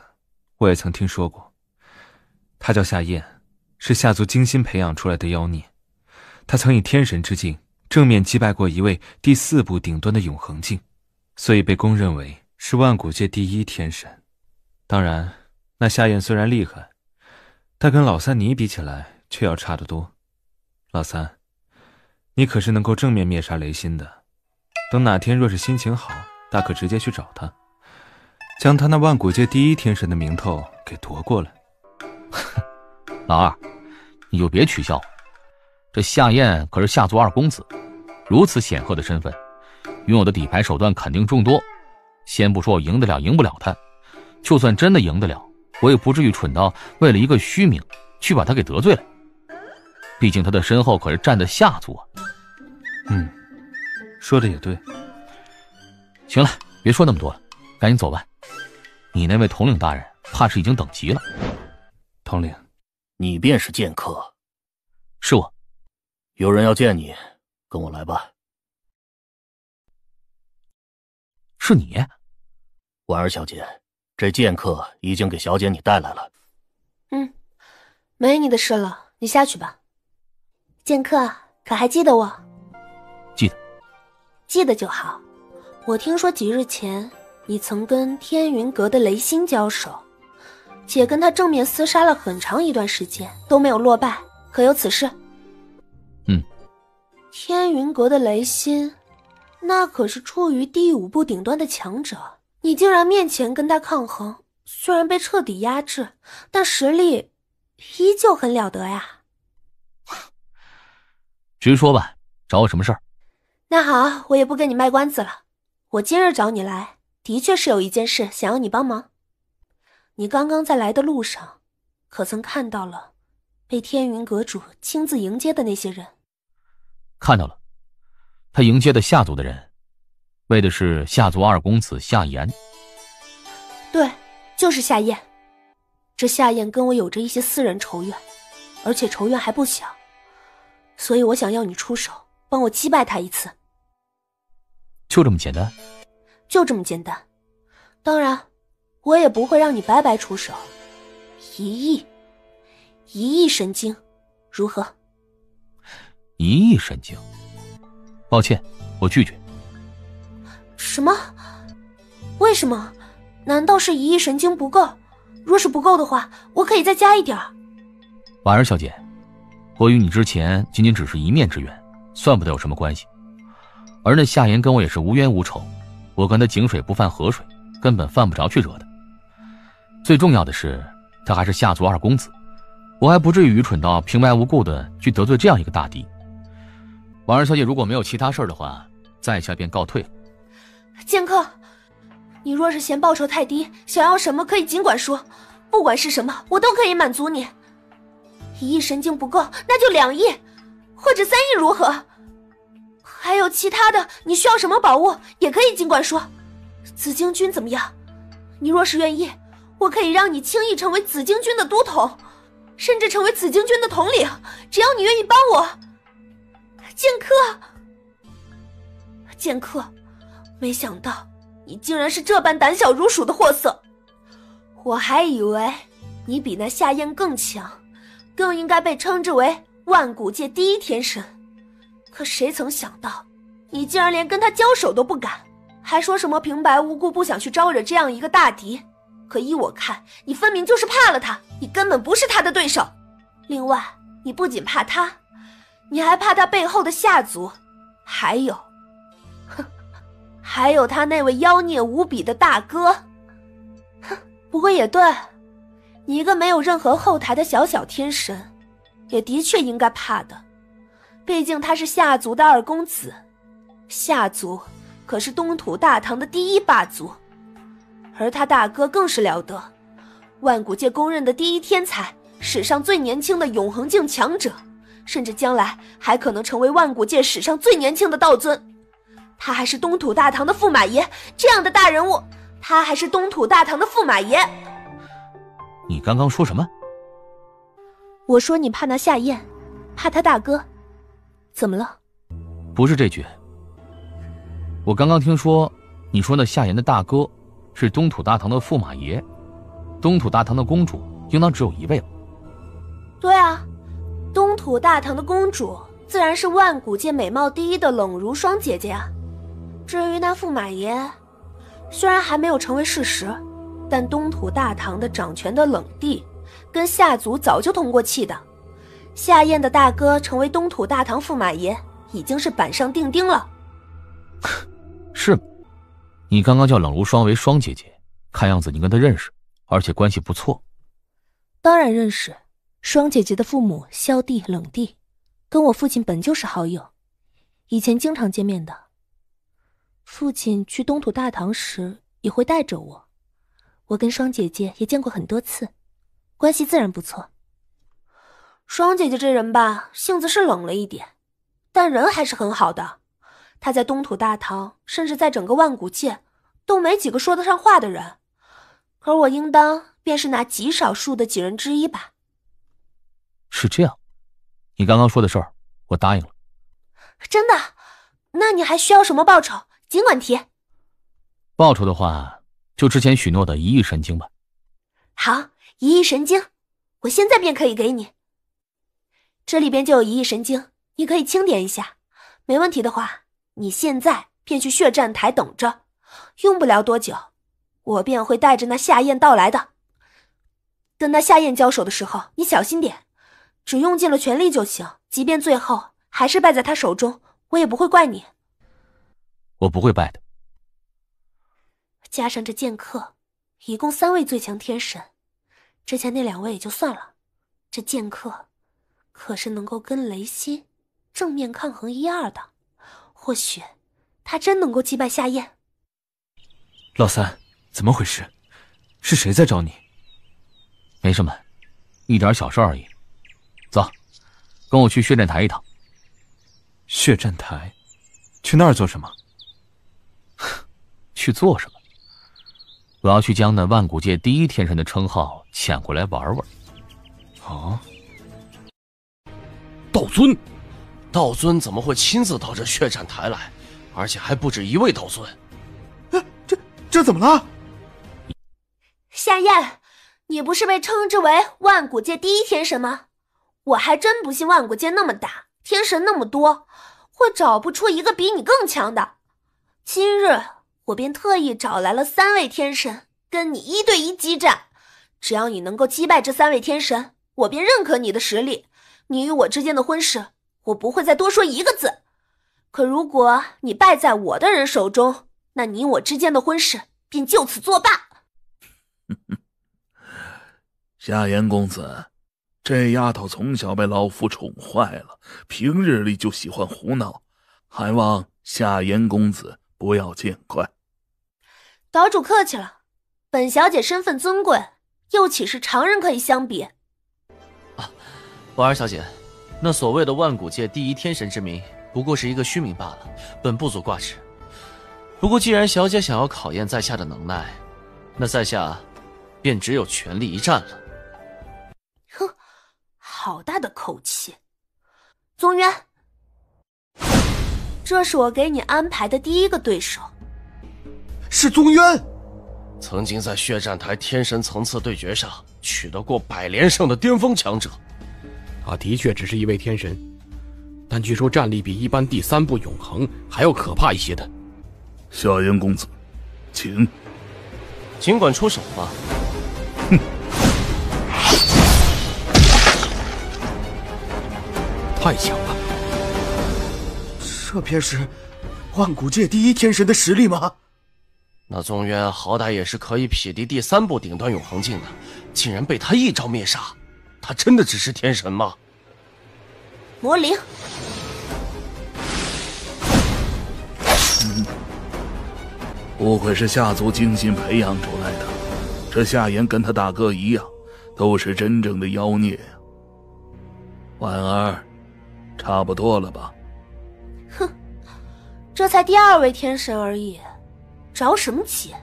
我也曾听说过，他叫夏燕，是夏族精心培养出来的妖孽。他曾以天神之境正面击败过一位第4部顶端的永恒境，所以被公认为是万古界第一天神。当然，那夏燕虽然厉害，但跟老三你比起来却要差得多。老三，你可是能够正面灭杀雷心的，等哪天若是心情好，大可直接去找他，将他那万古界第一天神的名头给夺过来。老二，你就别取笑我，这夏燕可是夏族二公子，如此显赫的身份，拥有的底牌手段肯定众多。先不说我赢得了赢不了他，就算真的赢得了，我也不至于蠢到为了一个虚名去把他给得罪了。毕竟他的身后可是站的夏族啊。说的也对。行了，别说那么多了，赶紧走吧。你那位统领大人怕是已经等急了。统领，你便是剑客？是我。有人要见你，跟我来吧。是你？婉儿小姐，这剑客已经给小姐你带来了。没你的事了，你下去吧。剑客，可还记得我？记得。记得就好。我听说几日前你曾跟天云阁的雷心交手，且跟他正面厮杀了很长一段时间都没有落败，可有此事？天云阁的雷心，那可是处于第5部顶端的强者，你竟然面前跟他抗衡，虽然被彻底压制，但实力依旧很了得呀。直说吧，找我什么事儿？那好，我也不跟你卖关子了。我今日找你来，的确是有一件事想要你帮忙。你刚刚在来的路上，可曾看到了被天云阁主亲自迎接的那些人？看到了，他迎接的夏族的人，为的是夏族2公子夏言。对，就是夏燕。这夏燕跟我有着一些私人仇怨，而且仇怨还不小，所以我想要你出手，帮我击败他一次。就这么简单？就这么简单。当然，我也不会让你白白出手。1亿神晶，如何？1亿神晶？抱歉，我拒绝。什么？为什么？难道是1亿神晶不够？若是不够的话，我可以再加一点。婉儿小姐，我与你之前仅仅只是一面之缘，算不得有什么关系。而那夏言跟我也是无冤无仇，我跟他井水不犯河水，根本犯不着去惹他。最重要的是，他还是夏族2公子，我还不至于愚蠢到平白无故的去得罪这样一个大敌。婉儿小姐如果没有其他事儿的话，在下便告退了。剑客，你若是嫌报酬太低，想要什么可以尽管说，不管是什么我都可以满足你。1亿神晶不够，那就2亿，或者3亿如何？还有其他的，你需要什么宝物也可以尽管说。紫荆军怎么样？你若是愿意，我可以让你轻易成为紫荆军的都统，甚至成为紫荆军的统领，只要你愿意帮我。剑客，没想到你竟然是这般胆小如鼠的货色。我还以为你比那夏燕更强，更应该被称之为万古界第1天神。可谁曾想到，你竟然连跟他交手都不敢，还说什么平白无故不想去招惹这样一个大敌。可依我看，你分明就是怕了他，你根本不是他的对手。另外，你不仅怕他，你还怕他背后的夏族，还有他那位妖孽无比的大哥。不过也对，你一个没有任何后台的小小天神，也的确应该怕的。毕竟他是夏族的2公子，夏族可是东土大唐的第1霸族，而他大哥更是了得，万古界公认的第1天才，史上最年轻的永恒境强者，甚至将来还可能成为万古界史上最年轻的道尊。他还是东土大唐的驸马爷，这样的大人物，他还是东土大唐的驸马爷。你刚刚说什么？我说你怕那夏燕，怕他大哥。怎么了？不是这句。我刚刚听说你说那夏言的大哥是东土大唐的驸马爷，东土大唐的公主应当只有1位了。对啊，东土大唐的公主自然是万古界美貌第1的冷如霜姐姐啊。至于那驸马爷，虽然还没有成为事实，但东土大唐的掌权的冷帝跟夏族早就通过气的，夏燕的大哥成为东土大唐驸马爷已经是板上钉钉了。是吗？你刚刚叫冷如霜为霜姐姐，看样子你跟她认识，而且关系不错。当然认识，霜姐姐的父母萧帝、冷帝跟我父亲本就是好友，以前经常见面的。父亲去东土大唐时也会带着我，我跟霜姐姐也见过很多次，关系自然不错。双姐姐这人吧，性子是冷了一点，但人还是很好的。她在东土大唐，甚至在整个万古界，都没几个说得上话的人。而我应当便是那极少数的几人之一吧。是这样，你刚刚说的事儿，我答应了。真的？那你还需要什么报酬？尽管提。报酬的话，就之前许诺的1亿神晶吧。好，1亿神晶，我现在便可以给你。这里边就有1亿神晶，你可以清点一下。没问题的话，你现在便去血战台等着，用不了多久，我便会带着那夏燕到来的。跟那夏燕交手的时候，你小心点，只用尽了全力就行，即便最后还是败在他手中，我也不会怪你。我不会败的。加上这剑客，一共3位最强天神，之前那2位也就算了，这剑客可是能够跟雷心正面抗衡1、2的，或许他真能够击败夏燕。老三，怎么回事？是谁在找你？没什么，一点小事而已。走，跟我去血战台一趟。血战台？去那儿做什么？去做什么？我要去将那万古界第1天神的称号抢过来玩玩。哦，道尊，道尊怎么会亲自到这血战台来？而且还不止1位道尊。这怎么了？夏燕，你不是被称之为万古界第1天神吗？我还真不信万古界那么大，天神那么多，会找不出一个比你更强的。今日我便特意找来了3位天神，跟你1对1激战。只要你能够击败这3位天神，我便认可你的实力。你与我之间的婚事，我不会再多说1个字。可如果你败在我的人手中，那你我之间的婚事便就此作罢。夏言公子，这丫头从小被老夫宠坏了，平日里就喜欢胡闹，还望夏言公子不要见怪。岛主客气了，本小姐身份尊贵，又岂是常人可以相比？婉儿小姐，那所谓的万古界第1天神之名，不过是一个虚名罢了，本不足挂齿。不过既然小姐想要考验在下的能耐，那在下便只有全力一战了。哼，好大的口气！宗渊，这是我给你安排的第1个对手。是宗渊，曾经在血战台天神层次对决上取得过100连胜的巅峰强者。他的确只是1位天神，但据说战力比一般第3部永恒还要可怕一些的。夏言公子，请尽管出手吧。哼，太强了！这便是万古界第1天神的实力吗？那宗渊好歹也是可以匹敌第3部顶端永恒境的，竟然被他一招灭杀，他真的只是天神吗？魔灵。不愧是夏族精心培养出来的，这夏言跟他大哥一样，都是真正的妖孽呀。婉儿，差不多了吧？哼，这才第2位天神而已，着什么急？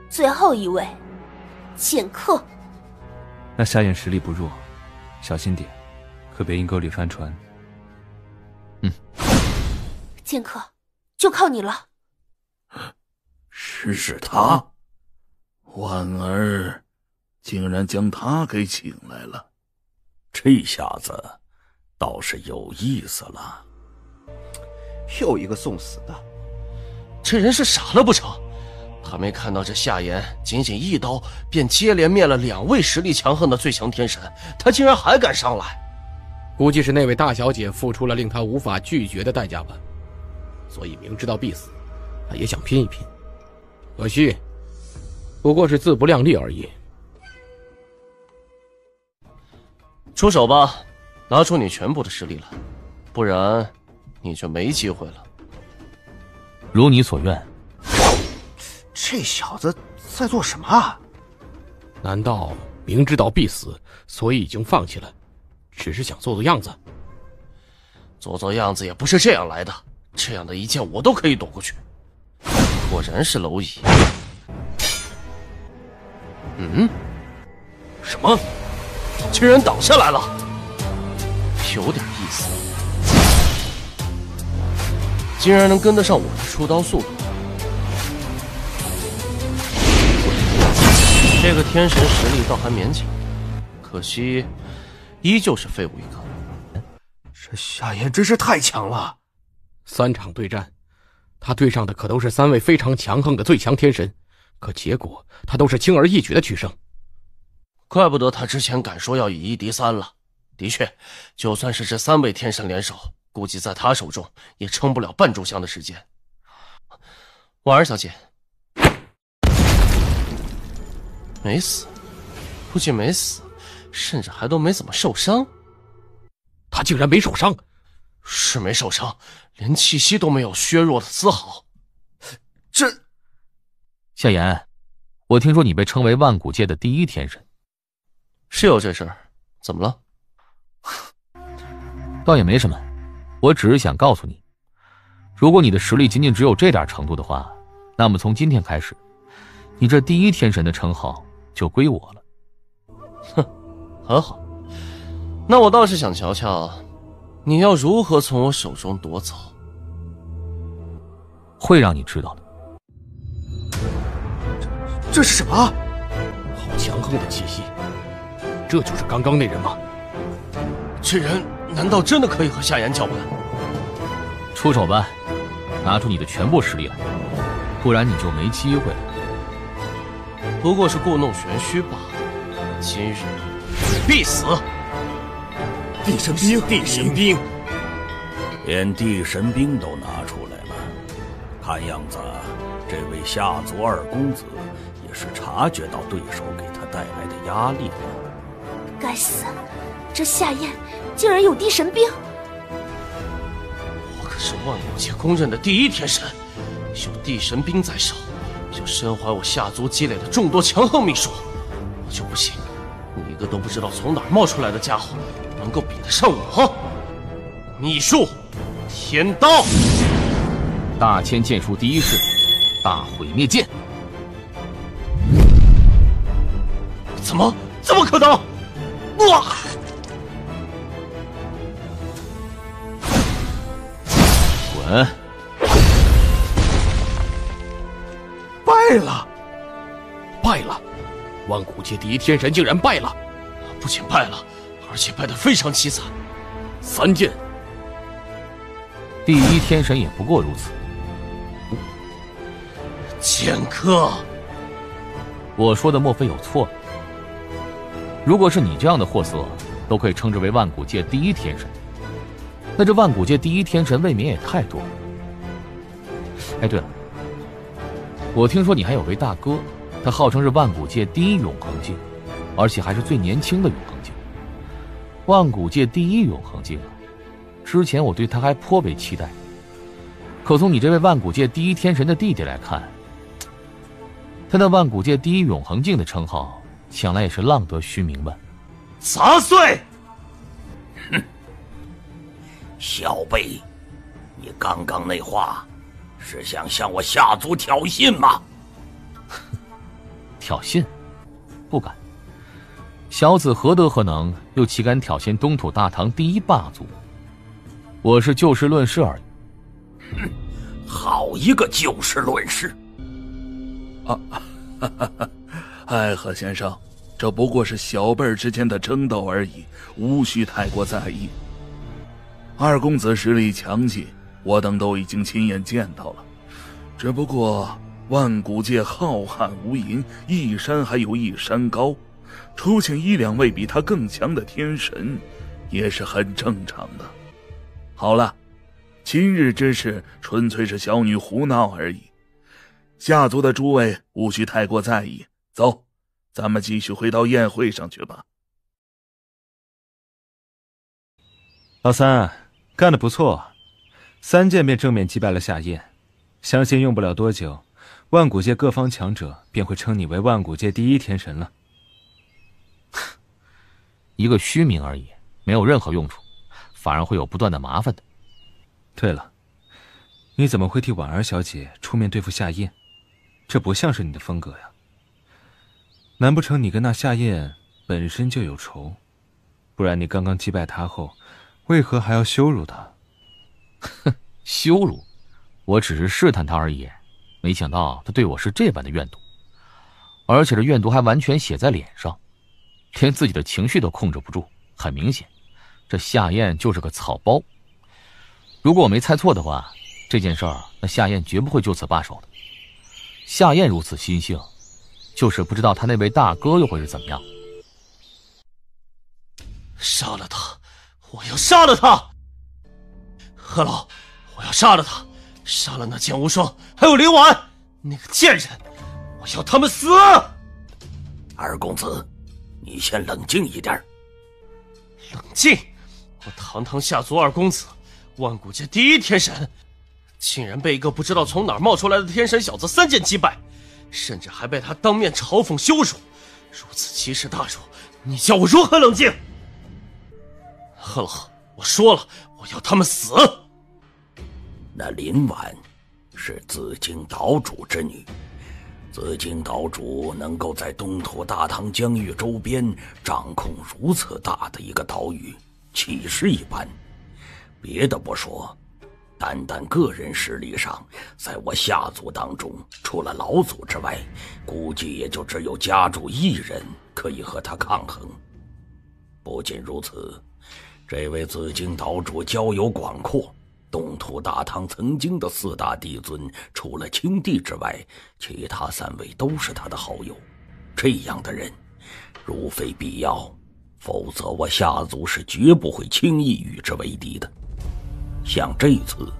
最后1位，剑客。那夏燕实力不弱，小心点，可别阴沟里翻船。剑客，就靠你了。是他？婉儿竟然将他给请来了，这下子倒是有意思了。又一个送死的，这人是傻了不成？他没看到这夏言仅仅1刀便接连灭了2位实力强横的最强天神，他竟然还敢上来。估计是那位大小姐付出了令他无法拒绝的代价吧，所以明知道必死，他也想拼一拼。可惜不过是自不量力而已。出手吧，拿出你全部的实力来，不然你就没机会了。如你所愿。这小子在做什么啊？难道明知道必死，所以已经放弃了？只是想做做样子。做做样子也不是这样来的，这样的一剑我都可以躲过去。果然是蝼蚁。什么？竟然倒下来了，有点意思。竟然能跟得上我的出刀速度。这个天神实力倒还勉强，可惜依旧是废物一个。这夏言真是太强了！3场对战，他对上的可都是3位非常强横的最强天神，可结果他都是轻而易举的取胜。怪不得他之前敢说要以1敌3了。的确，就算是这3位天神联手，估计在他手中也撑不了半炷香的时间。婉儿小姐，没死，不仅没死，甚至还都没怎么受伤。他竟然没受伤？是没受伤，连气息都没有削弱的丝毫。夏言，我听说你被称为万古界的第1天神。是有这事儿，怎么了？倒也没什么，我只是想告诉你，如果你的实力仅仅只有这点程度的话，那么从今天开始，你这第1天神的称号就归我了。哼，很好。那我倒是想瞧瞧，你要如何从我手中夺走。会让你知道的。这是什么？好强横的气息！这就是刚刚那人吗？这人难道真的可以和夏言叫板？出手吧，拿出你的全部实力来，不然你就没机会了。不过是故弄玄虚罢了，今日必死！地神兵，地神兵，连地神兵都拿出来了。看样子，这位夏族2公子也是察觉到对手给他带来的压力了。该死，这夏燕竟然有地神兵！我可是万古界公认的第1天神，有地神兵在手，就身怀我夏族积累的众多强横秘术，我就不信你一个都不知道从哪儿冒出来的家伙能够比得上我。秘术，天刀，大千剑术第1式，大毁灭剑。怎么可能？哇！滚！败了！万古界第1天神竟然败了！不仅败了，而且败得非常凄惨。3剑，第1天神也不过如此。剑客，我说的莫非有错？如果是你这样的货色都可以称之为万古界第1天神，那这万古界第1天神未免也太多了。哎，对了，我听说你还有位大哥，他号称是万古界第1永恒境，而且还是最年轻的永恒境。万古界第1永恒境啊，之前我对他还颇为期待，可从你这位万古界第1天神的弟弟来看，他那万古界第1永恒境的称号想来也是浪得虚名吧。杂碎！哼，小辈，你刚刚那话是想向我夏族挑衅吗？挑衅？不敢。小子何德何能，又岂敢挑衅东土大唐第1霸族？我是就事论事而已。哼，好一个就事论事！爱贺先生，这不过是小辈之间的争斗而已，无需太过在意。2公子实力强劲，我等都已经亲眼见到了。只不过万古界浩瀚无垠，一山还有一山高，出现1、2位比他更强的天神，也是很正常的。好了，今日之事纯粹是小女胡闹而已，夏族的诸位无需太过在意。走，咱们继续回到宴会上去吧。老三，干得不错，3剑便正面击败了夏燕，相信用不了多久，万古界各方强者便会称你为万古界第1天神了。一个虚名而已，没有任何用处，反而会有不断的麻烦的。对了，你怎么会替婉儿小姐出面对付夏燕？这不像是你的风格呀。难不成你跟那夏燕本身就有仇？不然你刚刚击败她后，为何还要羞辱她？哼，羞辱？我只是试探她而已，没想到她对我是这般的怨毒，而且这怨毒还完全写在脸上，连自己的情绪都控制不住。很明显，这夏燕就是个草包。如果我没猜错的话，这件事儿那夏燕绝不会就此罢手的。夏燕如此心性，就是不知道她那位大哥又会是怎么样。杀了他！我要杀了他！贺老，我要杀了他！杀了那剑无双，还有林婉，那个贱人！我要他们死！二公子，你先冷静一点。冷静！我堂堂下族二公子，万古界第一天神，竟然被一个不知道从哪儿冒出来的天神小子3剑击败，甚至还被他当面嘲讽羞辱，如此奇耻大辱，你叫我如何冷静？贺老，我说了，我要他们死。那林婉是紫荆岛主之女，紫荆岛主能够在东土大唐疆域周边掌控如此大的一个岛屿，岂是一般？别的不说，单单个人实力上，在我夏族当中，除了老祖之外，估计也就只有家主一人可以和他抗衡。不仅如此，这位紫荆岛主交友广阔，东土大唐曾经的4大帝尊，除了青帝之外，其他3位都是他的好友。这样的人，如非必要，否则我夏族是绝不会轻易与之为敌的。像这次，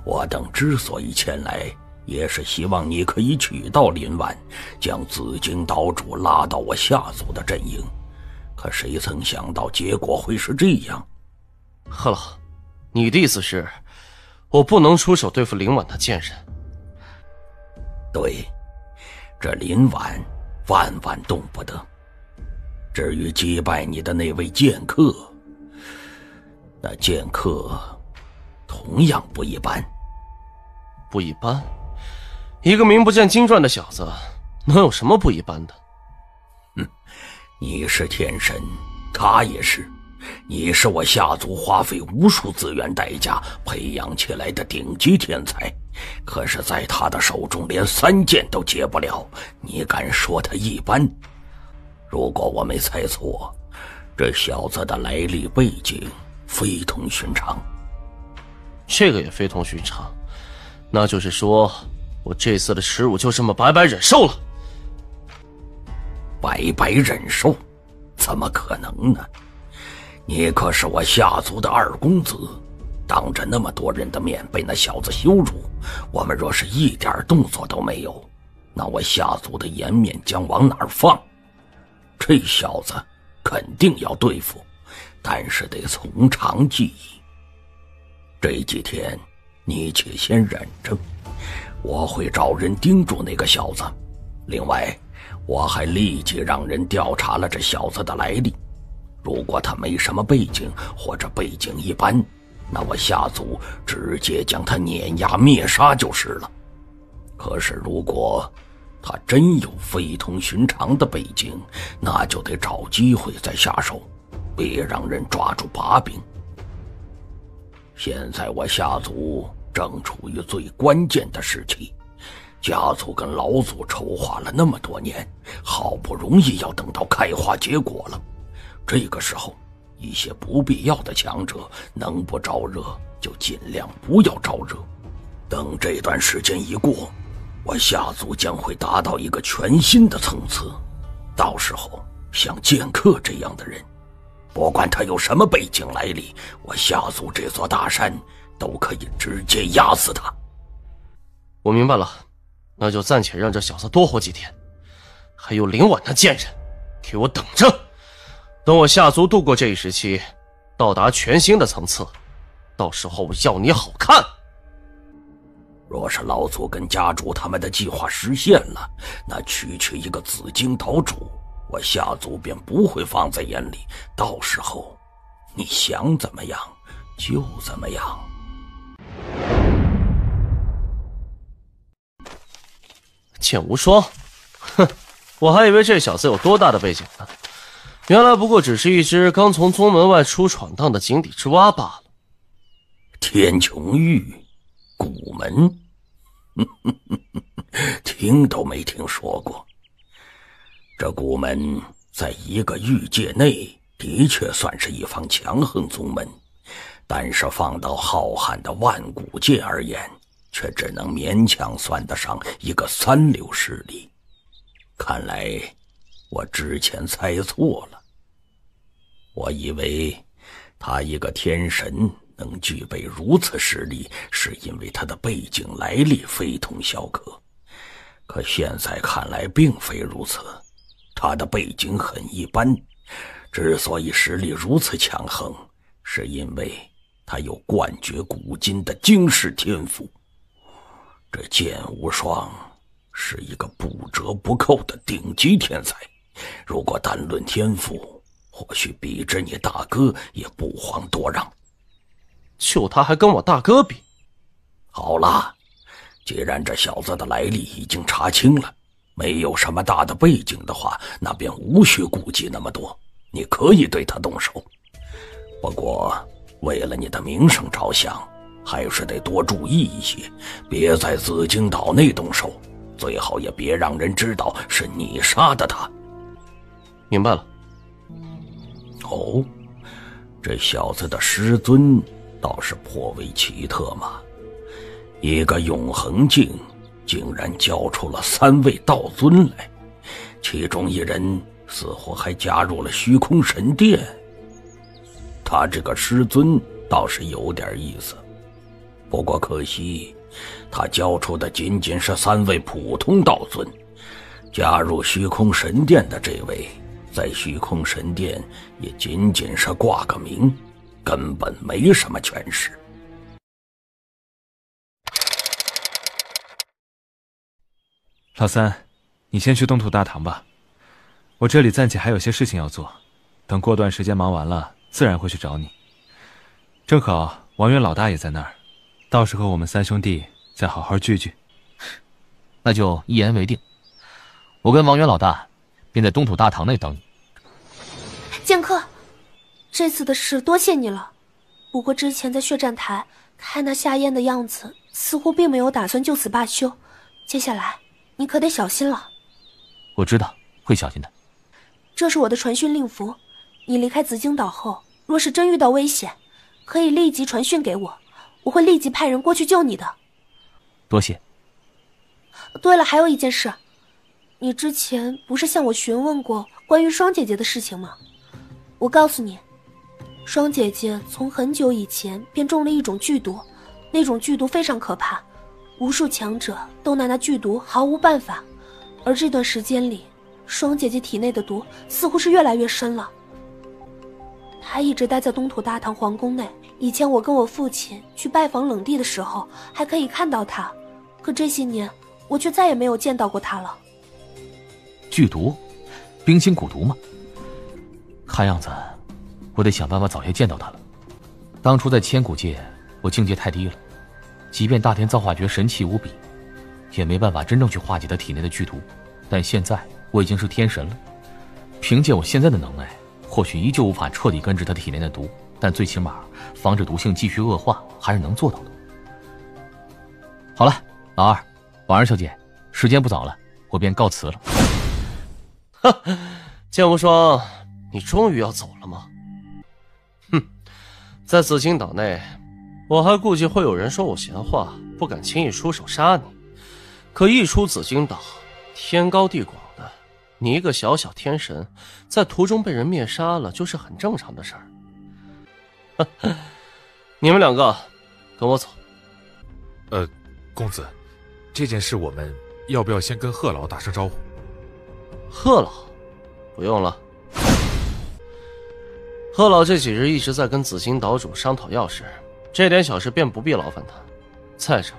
我等之所以前来，也是希望你可以取到林婉，将紫荆岛主拉到我夏族的阵营。可谁曾想到结果会是这样？贺老，你的意思是，我不能出手对付林婉那贱人？对，这林婉万万动不得。至于击败你的那位剑客，那剑客同样不一般。不一般？一个名不见经传的小子，能有什么不一般的？你是天神，他也是。你是我夏族花费无数资源代价培养起来的顶级天才，可是在他的手中连3剑都接不了，你敢说他一般？如果我没猜错，这小子的来历背景非同寻常。这个也非同寻常，那就是说我这次的耻辱就这么白白忍受了？白白忍受？怎么可能呢？你可是我夏族的2公子，当着那么多人的面被那小子羞辱，我们若是一点动作都没有，那我夏族的颜面将往哪儿放？这小子肯定要对付，但是得从长计议。这几天你且先忍着，我会找人盯住那个小子。另外，我还立即让人调查了这小子的来历。如果他没什么背景，或者背景一般，那我夏族直接将他碾压灭杀就是了。可是如果他真有非同寻常的背景，那就得找机会再下手，别让人抓住把柄。现在我夏族正处于最关键的时期，家族跟老祖筹划了那么多年，好不容易要等到开花结果了。这个时候，一些不必要的强者能不招惹就尽量不要招惹。等这段时间一过，我夏族将会达到一个全新的层次。到时候，像剑客这样的人，不管他有什么背景来历，我夏族这座大山都可以直接压死他。我明白了，那就暂且让这小子多活几天。还有林婉那贱人，给我等着！等我夏族度过这一时期，到达全新的层次，到时候我要你好看。若是老祖跟家主他们的计划实现了，那区一个紫荆岛主，我夏族便不会放在眼里。到时候，你想怎么样就怎么样。剑无双，哼，我还以为这小子有多大的背景呢，原来不过只是一只刚从宗门外出闯荡的井底之蛙罢了。天穹域，古门，听都没听说过。这古门在一个域界内的确算是一方强横宗门，但是放到浩瀚的万古界而言，却只能勉强算得上一个三流势力。看来我之前猜错了，我以为他一个天神能具备如此实力，是因为他的背景来历非同小可。可现在看来并非如此，他的背景很一般，之所以实力如此强横，是因为他有冠绝古今的惊世天赋。这剑无双是一个不折不扣的顶级天才，如果单论天赋，或许比之你大哥也不遑多让。就他还跟我大哥比？好了，既然这小子的来历已经查清了，没有什么大的背景的话，那便无需顾忌那么多，你可以对他动手。不过为了你的名声着想，还是得多注意一些，别在紫荆岛内动手，最好也别让人知道是你杀的他。明白了。哦，这小子的师尊倒是颇为奇特嘛，一个永恒境竟然教出了3位道尊来，其中一人似乎还加入了虚空神殿。他这个师尊倒是有点意思，不过可惜他教出的仅仅是3位普通道尊，加入虚空神殿的这位在虚空神殿也仅仅是挂个名，根本没什么权势。老三，你先去东土大唐吧，我这里暂且还有些事情要做，等过段时间忙完了自然会去找你。正好王源老大也在那儿，到时候我们3兄弟再好好聚聚。那就一言为定，我跟王源老大便在东土大唐内等你。剑客，这次的事多谢你了，不过之前在血战台看那夏嫣的样子，似乎并没有打算就此罢休，接下来你可得小心了。我知道，会小心的。这是我的传讯令符，你离开紫荆岛后，若是真遇到危险，可以立即传讯给我，我会立即派人过去救你的。多谢。对了，还有一件事，你之前不是向我询问过关于双姐姐的事情吗？我告诉你，双姐姐从很久以前便中了一种剧毒，那种剧毒非常可怕，无数强者都拿那剧毒毫无办法，而这段时间里，双姐姐体内的毒似乎是越来越深了。她一直待在东土大唐皇宫内，以前我跟我父亲去拜访冷帝的时候还可以看到她，可这些年我却再也没有见到过她了。剧毒？冰心蛊毒吗？看样子我得想办法早些见到他了。当初在千古界我境界太低了，即便大天造化诀神奇无比，也没办法真正去化解他体内的剧毒。但现在我已经是天神了，凭借我现在的能耐，或许依旧无法彻底根治他体内的毒，但最起码防止毒性继续恶化还是能做到的。好了，老二，婉儿小姐，时间不早了，我便告辞了。哈，剑无双，你终于要走了吗？哼，在紫荆岛内，我还顾忌会有人说我闲话，不敢轻易出手杀你。可一出紫荆岛，天高地广的，你一个小小天神，在途中被人灭杀了，就是很正常的事儿。你们2个，跟我走。公子，这件事我们要不要先跟贺老打声招呼？贺老，不用了。贺老这几日一直在跟紫荆岛主商讨要事，这点小事便不必劳烦他。再者，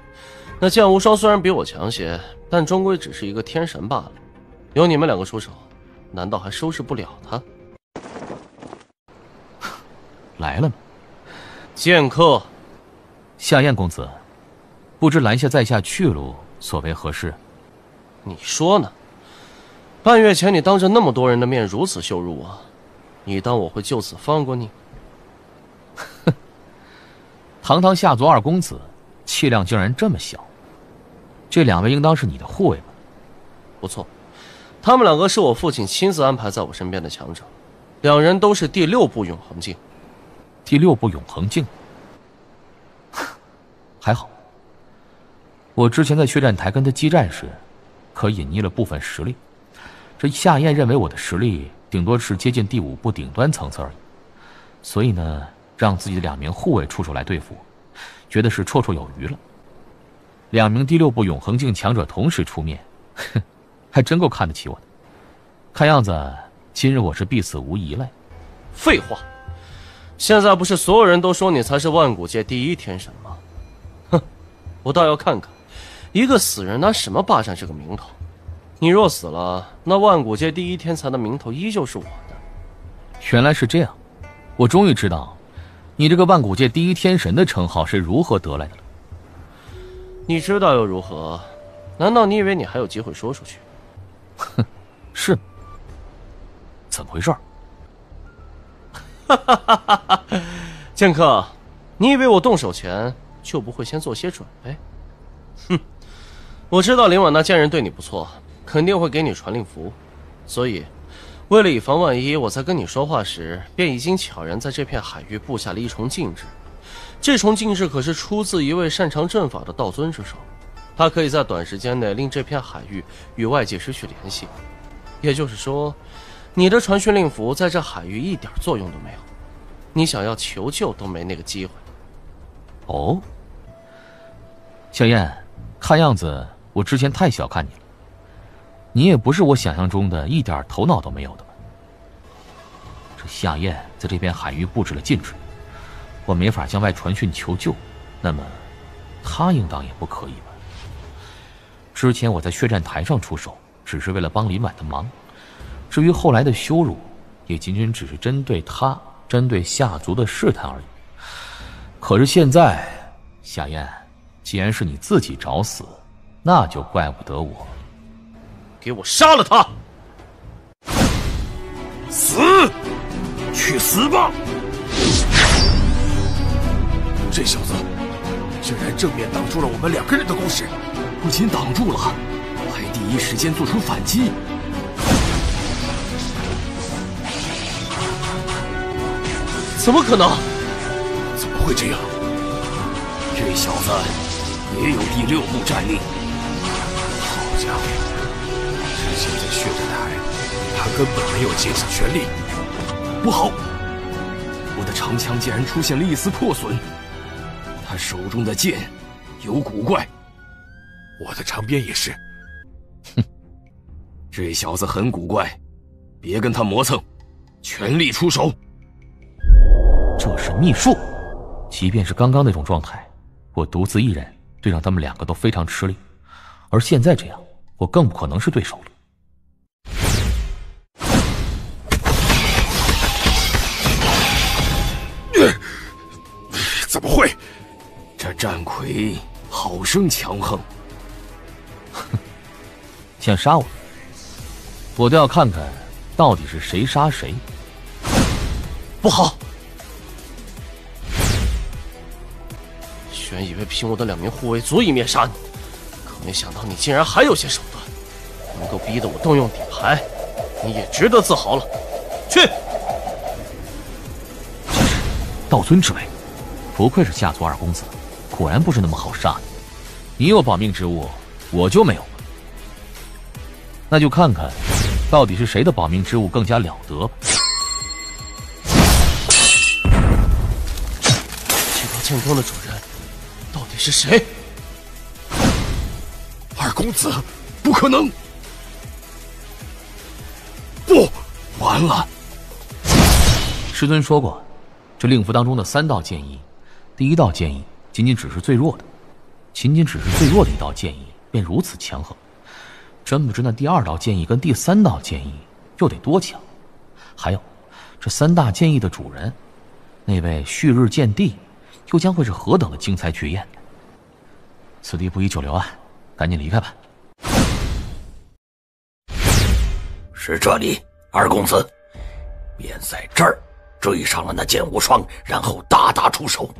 那剑无双虽然比我强些，但终归只是一个天神罢了。由你们2个出手，难道还收拾不了他？来了呢。剑客，夏燕公子，不知拦下在下去路，所为何事？你说呢？半月前你当着那么多人的面如此羞辱我，你当我会就此放过你？哼，堂堂夏族二公子，气量竟然这么小。这两位应当是你的护卫吧？不错，他们两个是我父亲亲自安排在我身边的强者，两人都是第6部永恒境。第6部永恒境，还好。我之前在血战台跟他激战时，可隐匿了部分实力。这夏燕认为我的实力顶多是接近第5部顶端层次而已，所以呢，让自己的2名护卫出手来对付我，觉得是绰绰有余了。2名第6部永恒境强者同时出面，哼，还真够看得起我的。看样子，今日我是必死无疑了。废话，现在不是所有人都说你才是万古界第1天神吗？哼，我倒要看看，一个死人拿什么霸占这个名头？你若死了，那万古界第1天才的名头依旧是我的。原来是这样，我终于知道，你这个万古界第1天神的称号是如何得来的了。你知道又如何？难道你以为你还有机会说出去？哼，是。怎么回事？哈哈哈哈哈！剑客，你以为我动手前就不会先做些准备？哼，我知道林婉那贱人对你不错，肯定会给你传令符，所以为了以防万一，我在跟你说话时便已经悄然在这片海域布下了一重禁制。这重禁制可是出自一位擅长阵法的道尊之手，他可以在短时间内令这片海域与外界失去联系。也就是说，你的传讯令符在这海域一点作用都没有，你想要求救都没那个机会。哦，小燕，看样子我之前太小看你了，你也不是我想象中的一点头脑都没有的吧？这夏燕在这片海域布置了禁制，我没法向外传讯求救，那么他应当也不可以吧？之前我在血战台上出手，只是为了帮林婉的忙，至于后来的羞辱，也仅仅只是针对他，针对夏族的试探而已。可是现在，夏燕，既然是你自己找死，那就怪不得我。给我杀了他！死！去死吧！这小子居然正面挡住了我们2个人的攻势，不仅挡住了，还第一时间做出反击。怎么可能？怎么会这样？这小子也有第6部战力。好家伙！之前在血战台，他根本没有竭尽全力。不好！我的长枪竟然出现了一丝破损。他手中的剑有古怪。我的长鞭也是。哼，这小子很古怪，别跟他磨蹭，全力出手。这是秘术，即便是刚刚那种状态，我独自一人对上他们2个都非常吃力，而现在这样，我更不可能是对手了。怎么会？这战魁好生强横。想杀我，我倒要看看到底是谁杀谁。不好！原以为凭我的2名护卫足以灭杀你，可没想到你竟然还有些手段，能够逼得我动用底牌，你也值得自豪了。去！真是道尊之位，不愧是夏族2公子，果然不是那么好杀的。你有保命之物，我就没有了。那就看看，到底是谁的保命之物更加了得吧。这道剑光的主人到底是谁？2公子，不可能！不，完了！师尊说过，这令符当中的3道剑意，第1道剑意仅仅只是最弱的，仅仅只是最弱的1道剑意便如此强横，真不知那第2道剑意跟第3道剑意又得多强。还有，这3大剑意的主人，那位旭日见帝，又将会是何等的精彩绝艳？此地不宜久留啊，赶紧离开吧。是这里，二公子，便在这儿追上了那剑无双，然后大打出手。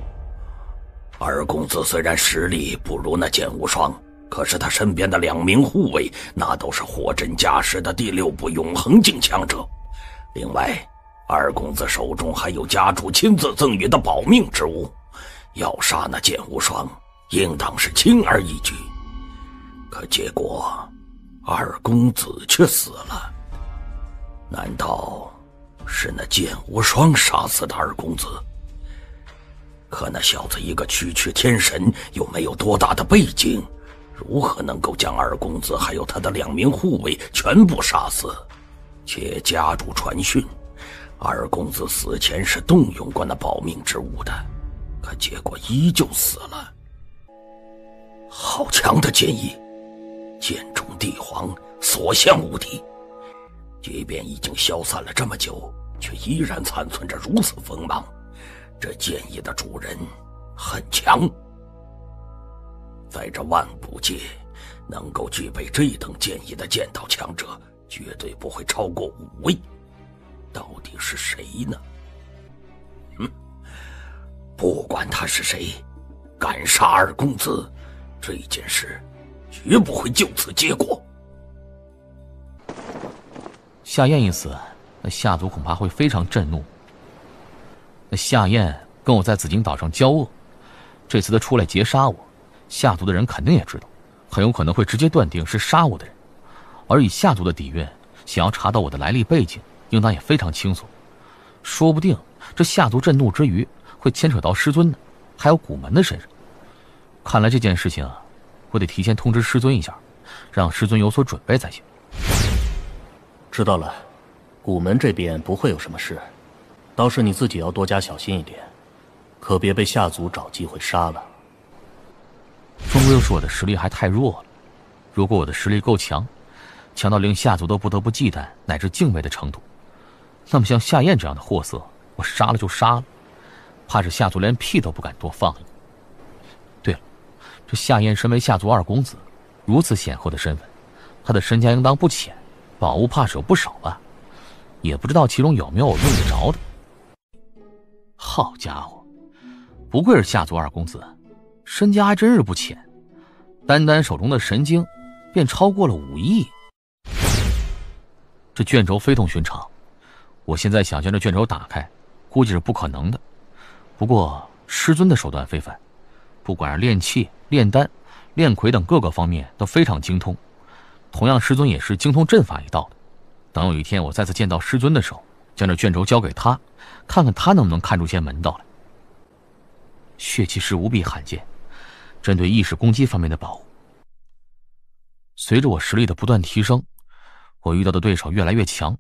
二公子虽然实力不如那剑无双，可是他身边的2名护卫，那都是货真价实的第6部永恒境强者。另外，二公子手中还有家主亲自赠予的保命之物，要杀那剑无双，应当是轻而易举。可结果，二公子却死了。难道是那剑无双杀死的二公子？可那小子一个区区天神，又没有多大的背景，如何能够将二公子还有他的2名护卫全部杀死？且家主传讯，二公子死前是动用过那保命之物的，可结果依旧死了。好强的剑意，剑中帝皇，所向无敌。即便已经消散了这么久，却依然残存着如此锋芒。这剑意的主人很强，在这万古界，能够具备这等剑意的剑道强者，绝对不会超过5位。到底是谁呢？不管他是谁，敢杀二公子，这件事绝不会就此结果。夏燕一死，那夏族恐怕会非常震怒。那夏燕跟我在紫荆岛上交恶，这次他出来劫杀我，夏族的人肯定也知道，很有可能会直接断定是杀我的人。而以夏族的底蕴，想要查到我的来历背景，应当也非常清楚。说不定这夏族震怒之余，会牵扯到师尊呢，还有古门的身上。看来这件事情啊，我得提前通知师尊一下，让师尊有所准备才行。知道了，古门这边不会有什么事，倒是你自己要多加小心一点，可别被夏族找机会杀了。终归是我的实力还太弱了，如果我的实力够强，强到令夏族都不得不忌惮乃至敬畏的程度，那么像夏燕这样的货色，我杀了就杀了，怕是夏族连屁都不敢多放一个。对了，这夏燕身为夏族二公子，如此显赫的身份，他的身家应当不浅，宝物怕是有不少吧，也不知道其中有没有用得着的。好家伙，不愧是夏族二公子，身家还真是不浅，单单手中的神经便超过了5亿。这卷轴非同寻常，我现在想将这卷轴打开，估计是不可能的。不过师尊的手段非凡，不管是炼气、炼丹、炼魁等各个方面都非常精通。同样，师尊也是精通阵法一道的。等有一天我再次见到师尊的时候，将这卷轴交给他，看看他能不能看出些门道来。血气石无比罕见，针对意识攻击方面的宝物。随着我实力的不断提升，我遇到的对手越来越强，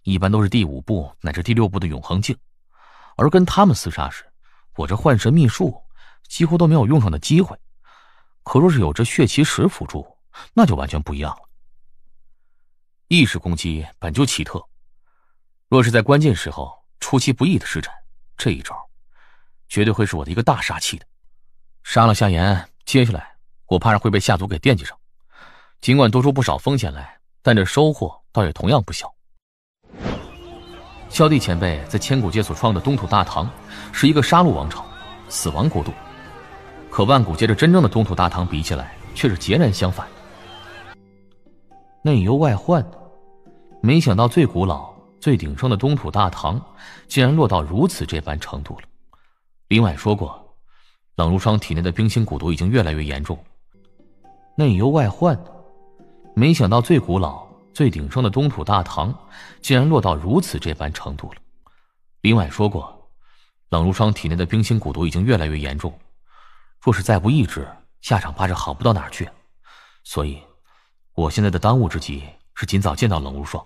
一般都是第5部乃至第6部的永恒境，而跟他们厮杀时，我这幻神秘术几乎都没有用上的机会。可若是有这血奇石辅助，那就完全不一样了。意识攻击本就奇特，若是在关键时候出其不意的施展，这一招绝对会是我的一个大杀器的。杀了夏言，接下来我怕是会被夏族给惦记上。尽管多出不少风险来，但这收获倒也同样不小。萧帝前辈在千古界所创的东土大唐，是一个杀戮王朝、死亡国度，可万古界这真正的东土大唐比起来，却是截然相反。内忧外患，没想到最古老、最鼎盛的东土大唐，竟然落到如此这般程度了。林婉说过，冷如霜体内的冰心蛊毒已经越来越严重。内忧外患，没想到最古老、最鼎盛的东土大唐，竟然落到如此这般程度了。林婉说过，冷如霜体内的冰心蛊毒已经越来越严重，若是再不抑制，下场怕是好不到哪儿去。所以我现在的当务之急是尽早见到冷如霜，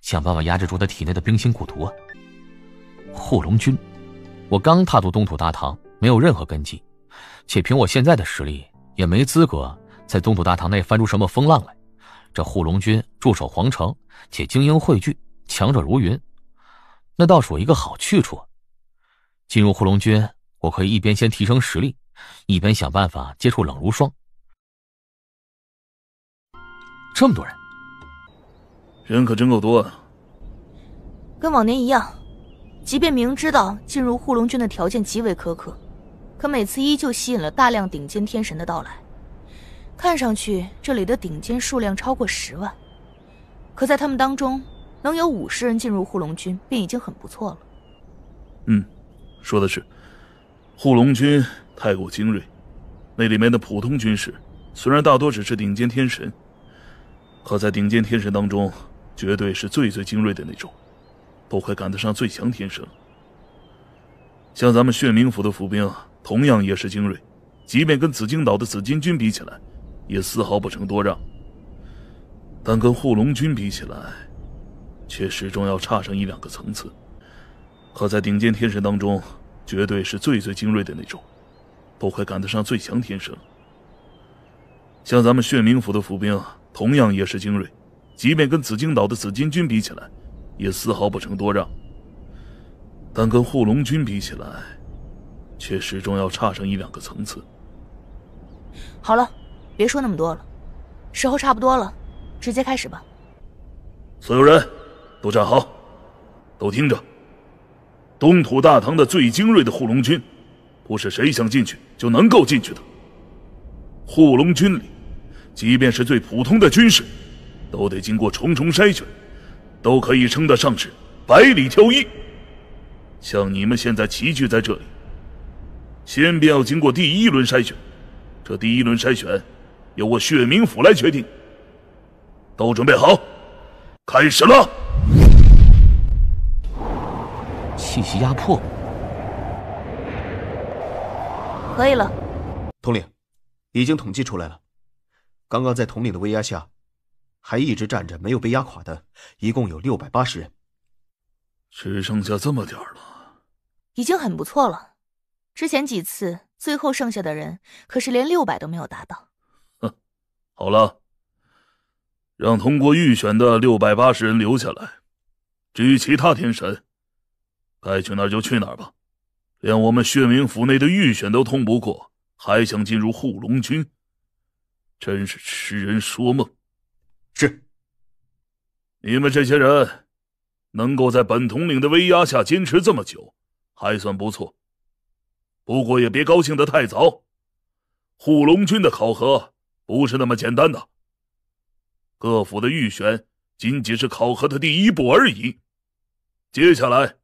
想办法压制住他体内的冰心蛊毒啊。护龙军，我刚踏入东土大唐，没有任何根基，且凭我现在的实力，也没资格在东土大唐内翻出什么风浪来。这护龙军驻守皇城，且精英汇聚，强者如云，那倒是我一个好去处。进入护龙军，我可以一边先提升实力，一边想办法接触冷如霜。这么多人，人可真够多啊！跟往年一样，即便明知道进入护龙军的条件极为苛刻，可每次依旧吸引了大量顶尖天神的到来。看上去这里的顶尖数量超过10万，可在他们当中能有50人进入护龙军便已经很不错了。说的是，护龙军太过精锐，那里面的普通军士虽然大多只是顶尖天神，可在顶尖天神当中绝对是最精锐的那种，都快赶得上最强天神了。像咱们血冥府的府兵同样也是精锐，即便跟紫荆岛的紫金军比起来也丝毫不成多让，但跟护龙军比起来却始终要差上1-2个层次。可在顶尖天神当中绝对是最精锐的那种，都快赶得上最强天神了。像咱们血冥府的府兵同样也是精锐，即便跟紫荆岛的紫金军比起来也丝毫不成多让，但跟护龙军比起来却始终要差上1-2个层次。好了，别说那么多了，时候差不多了，直接开始吧。所有人都站好，都听着，东土大唐的最精锐的护龙军不是谁想进去就能够进去的。护龙军里即便是最普通的军士都得经过重重筛选，都可以称得上是百里挑一。像你们现在齐聚在这里，先便要经过第1轮筛选，这第1轮筛选由我血冥府来决定。都准备好，开始了。气息压迫，可以了。统领，已经统计出来了，刚刚在统领的威压下还一直站着没有被压垮的一共有680人，只剩下这么点了，已经很不错了。之前几次最后剩下的人可是连600都没有达到。好了，让通过预选的680人留下来，至于其他天神该去哪儿就去哪儿吧。连我们血冥府内的预选都通不过，还想进入护龙军，真是痴人说梦。是。你们这些人能够在本统领的威压下坚持这么久，还算不错。不过也别高兴得太早，护龙军的考核不是那么简单的。各府的预选仅仅是考核的第1步而已。接下来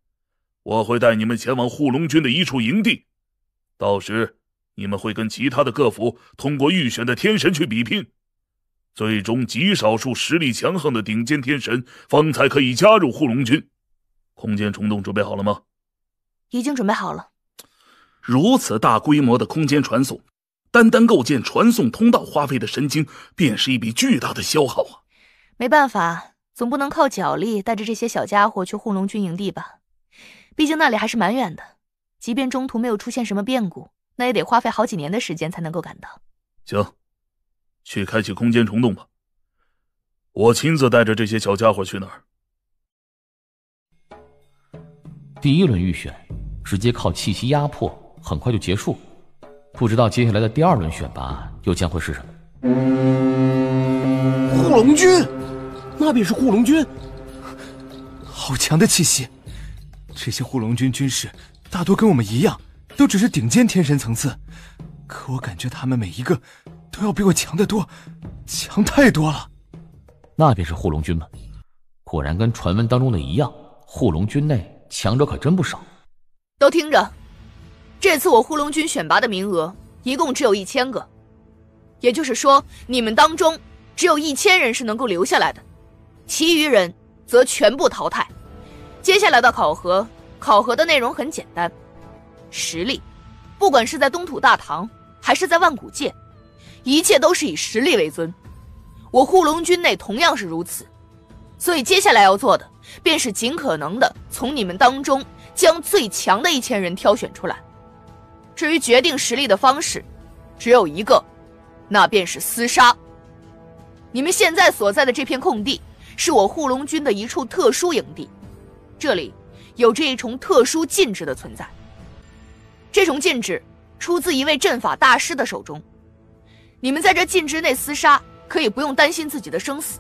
我会带你们前往护龙军的一处营地，到时你们会跟其他的各府通过预选的天神去比拼，最终极少数实力强横的顶尖天神方才可以加入护龙军。空间虫洞准备好了吗？已经准备好了。如此大规模的空间传送，单构建传送通道花费的神经便是一笔巨大的消耗啊！没办法，总不能靠脚力带着这些小家伙去护龙军营地吧？毕竟那里还是蛮远的，即便中途没有出现什么变故，那也得花费好几年的时间才能够赶到。行，去开启空间虫洞吧。我亲自带着这些小家伙去那儿。第1轮预选直接靠气息压迫很快就结束，不知道接下来的第2轮选拔又将会是什么。护龙军，那便是护龙军，好强的气息！这些护龙军军士大多跟我们一样，都只是顶尖天神层次，可我感觉他们每一个都要比我强得多，强太多了。那便是护龙军吗？果然跟传闻当中的一样，护龙军内强者可真不少。都听着，这次我护龙军选拔的名额一共只有1000个，也就是说你们当中只有1000人是能够留下来的，其余人则全部淘汰。接下来的考核的内容很简单，实力，不管是在东土大唐还是在万古界，一切都是以实力为尊。我护龙军内同样是如此，所以接下来要做的便是尽可能的从你们当中将最强的1000人挑选出来。至于决定实力的方式，只有一个，那便是厮杀。你们现在所在的这片空地是我护龙军的一处特殊营地，这里有着一重特殊禁制的存在，这种禁制出自一位阵法大师的手中。你们在这禁制内厮杀，可以不用担心自己的生死，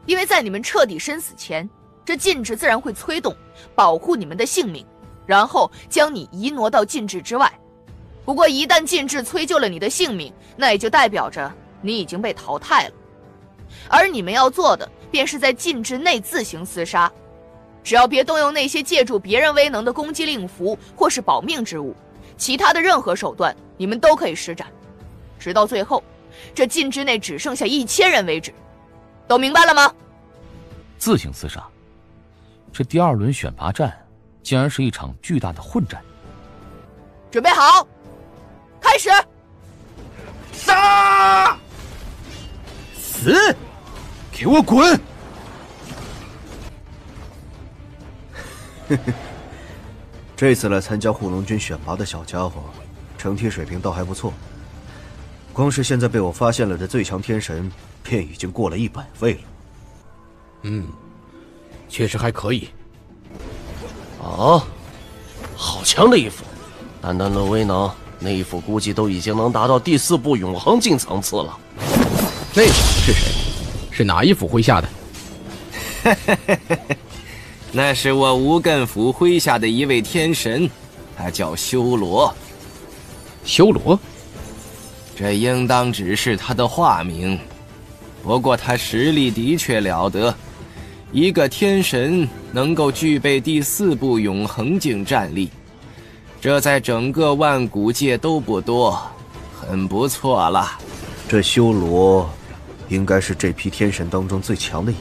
因为在你们彻底身死前，这禁制自然会催动，保护你们的性命，然后将你移挪到禁制之外。不过一旦禁制催救了你的性命，那也就代表着你已经被淘汰了。而你们要做的便是在禁制内自行厮杀，只要别动用那些借助别人威能的攻击令符或是保命之物，其他的任何手段你们都可以施展，直到最后这禁制内只剩下1000人为止。都明白了吗？自行厮杀，这第2轮选拔战竟然是一场巨大的混战。准备好，开始！杀！死！给我滚！这次来参加护龙军选拔的小家伙，整体水平倒还不错。光是现在被我发现了的最强天神，便已经过了100位了。确实还可以。哦，好强的一副！单单论威能，那一副估计都已经能达到第4部永恒境层次了。那个是谁？是哪一府麾下的？那是我无艮府麾下的一位天神，他叫修罗。修罗？这应当只是他的化名，不过他实力的确了得。一个天神能够具备第4部永恒境战力，这在整个万古界都不多，很不错了。这修罗应该是这批天神当中最强的一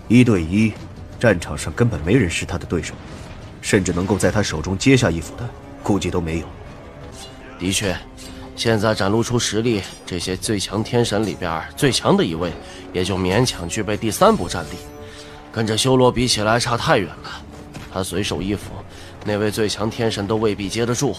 位，1对1，战场上根本没人是他的对手，甚至能够在他手中接下一斧的，估计都没有。的确，现在展露出实力，这些最强天神里边最强的一位，也就勉强具备第3部战力，跟这修罗比起来差太远了。他随手一斧，那位最强天神都未必接得住。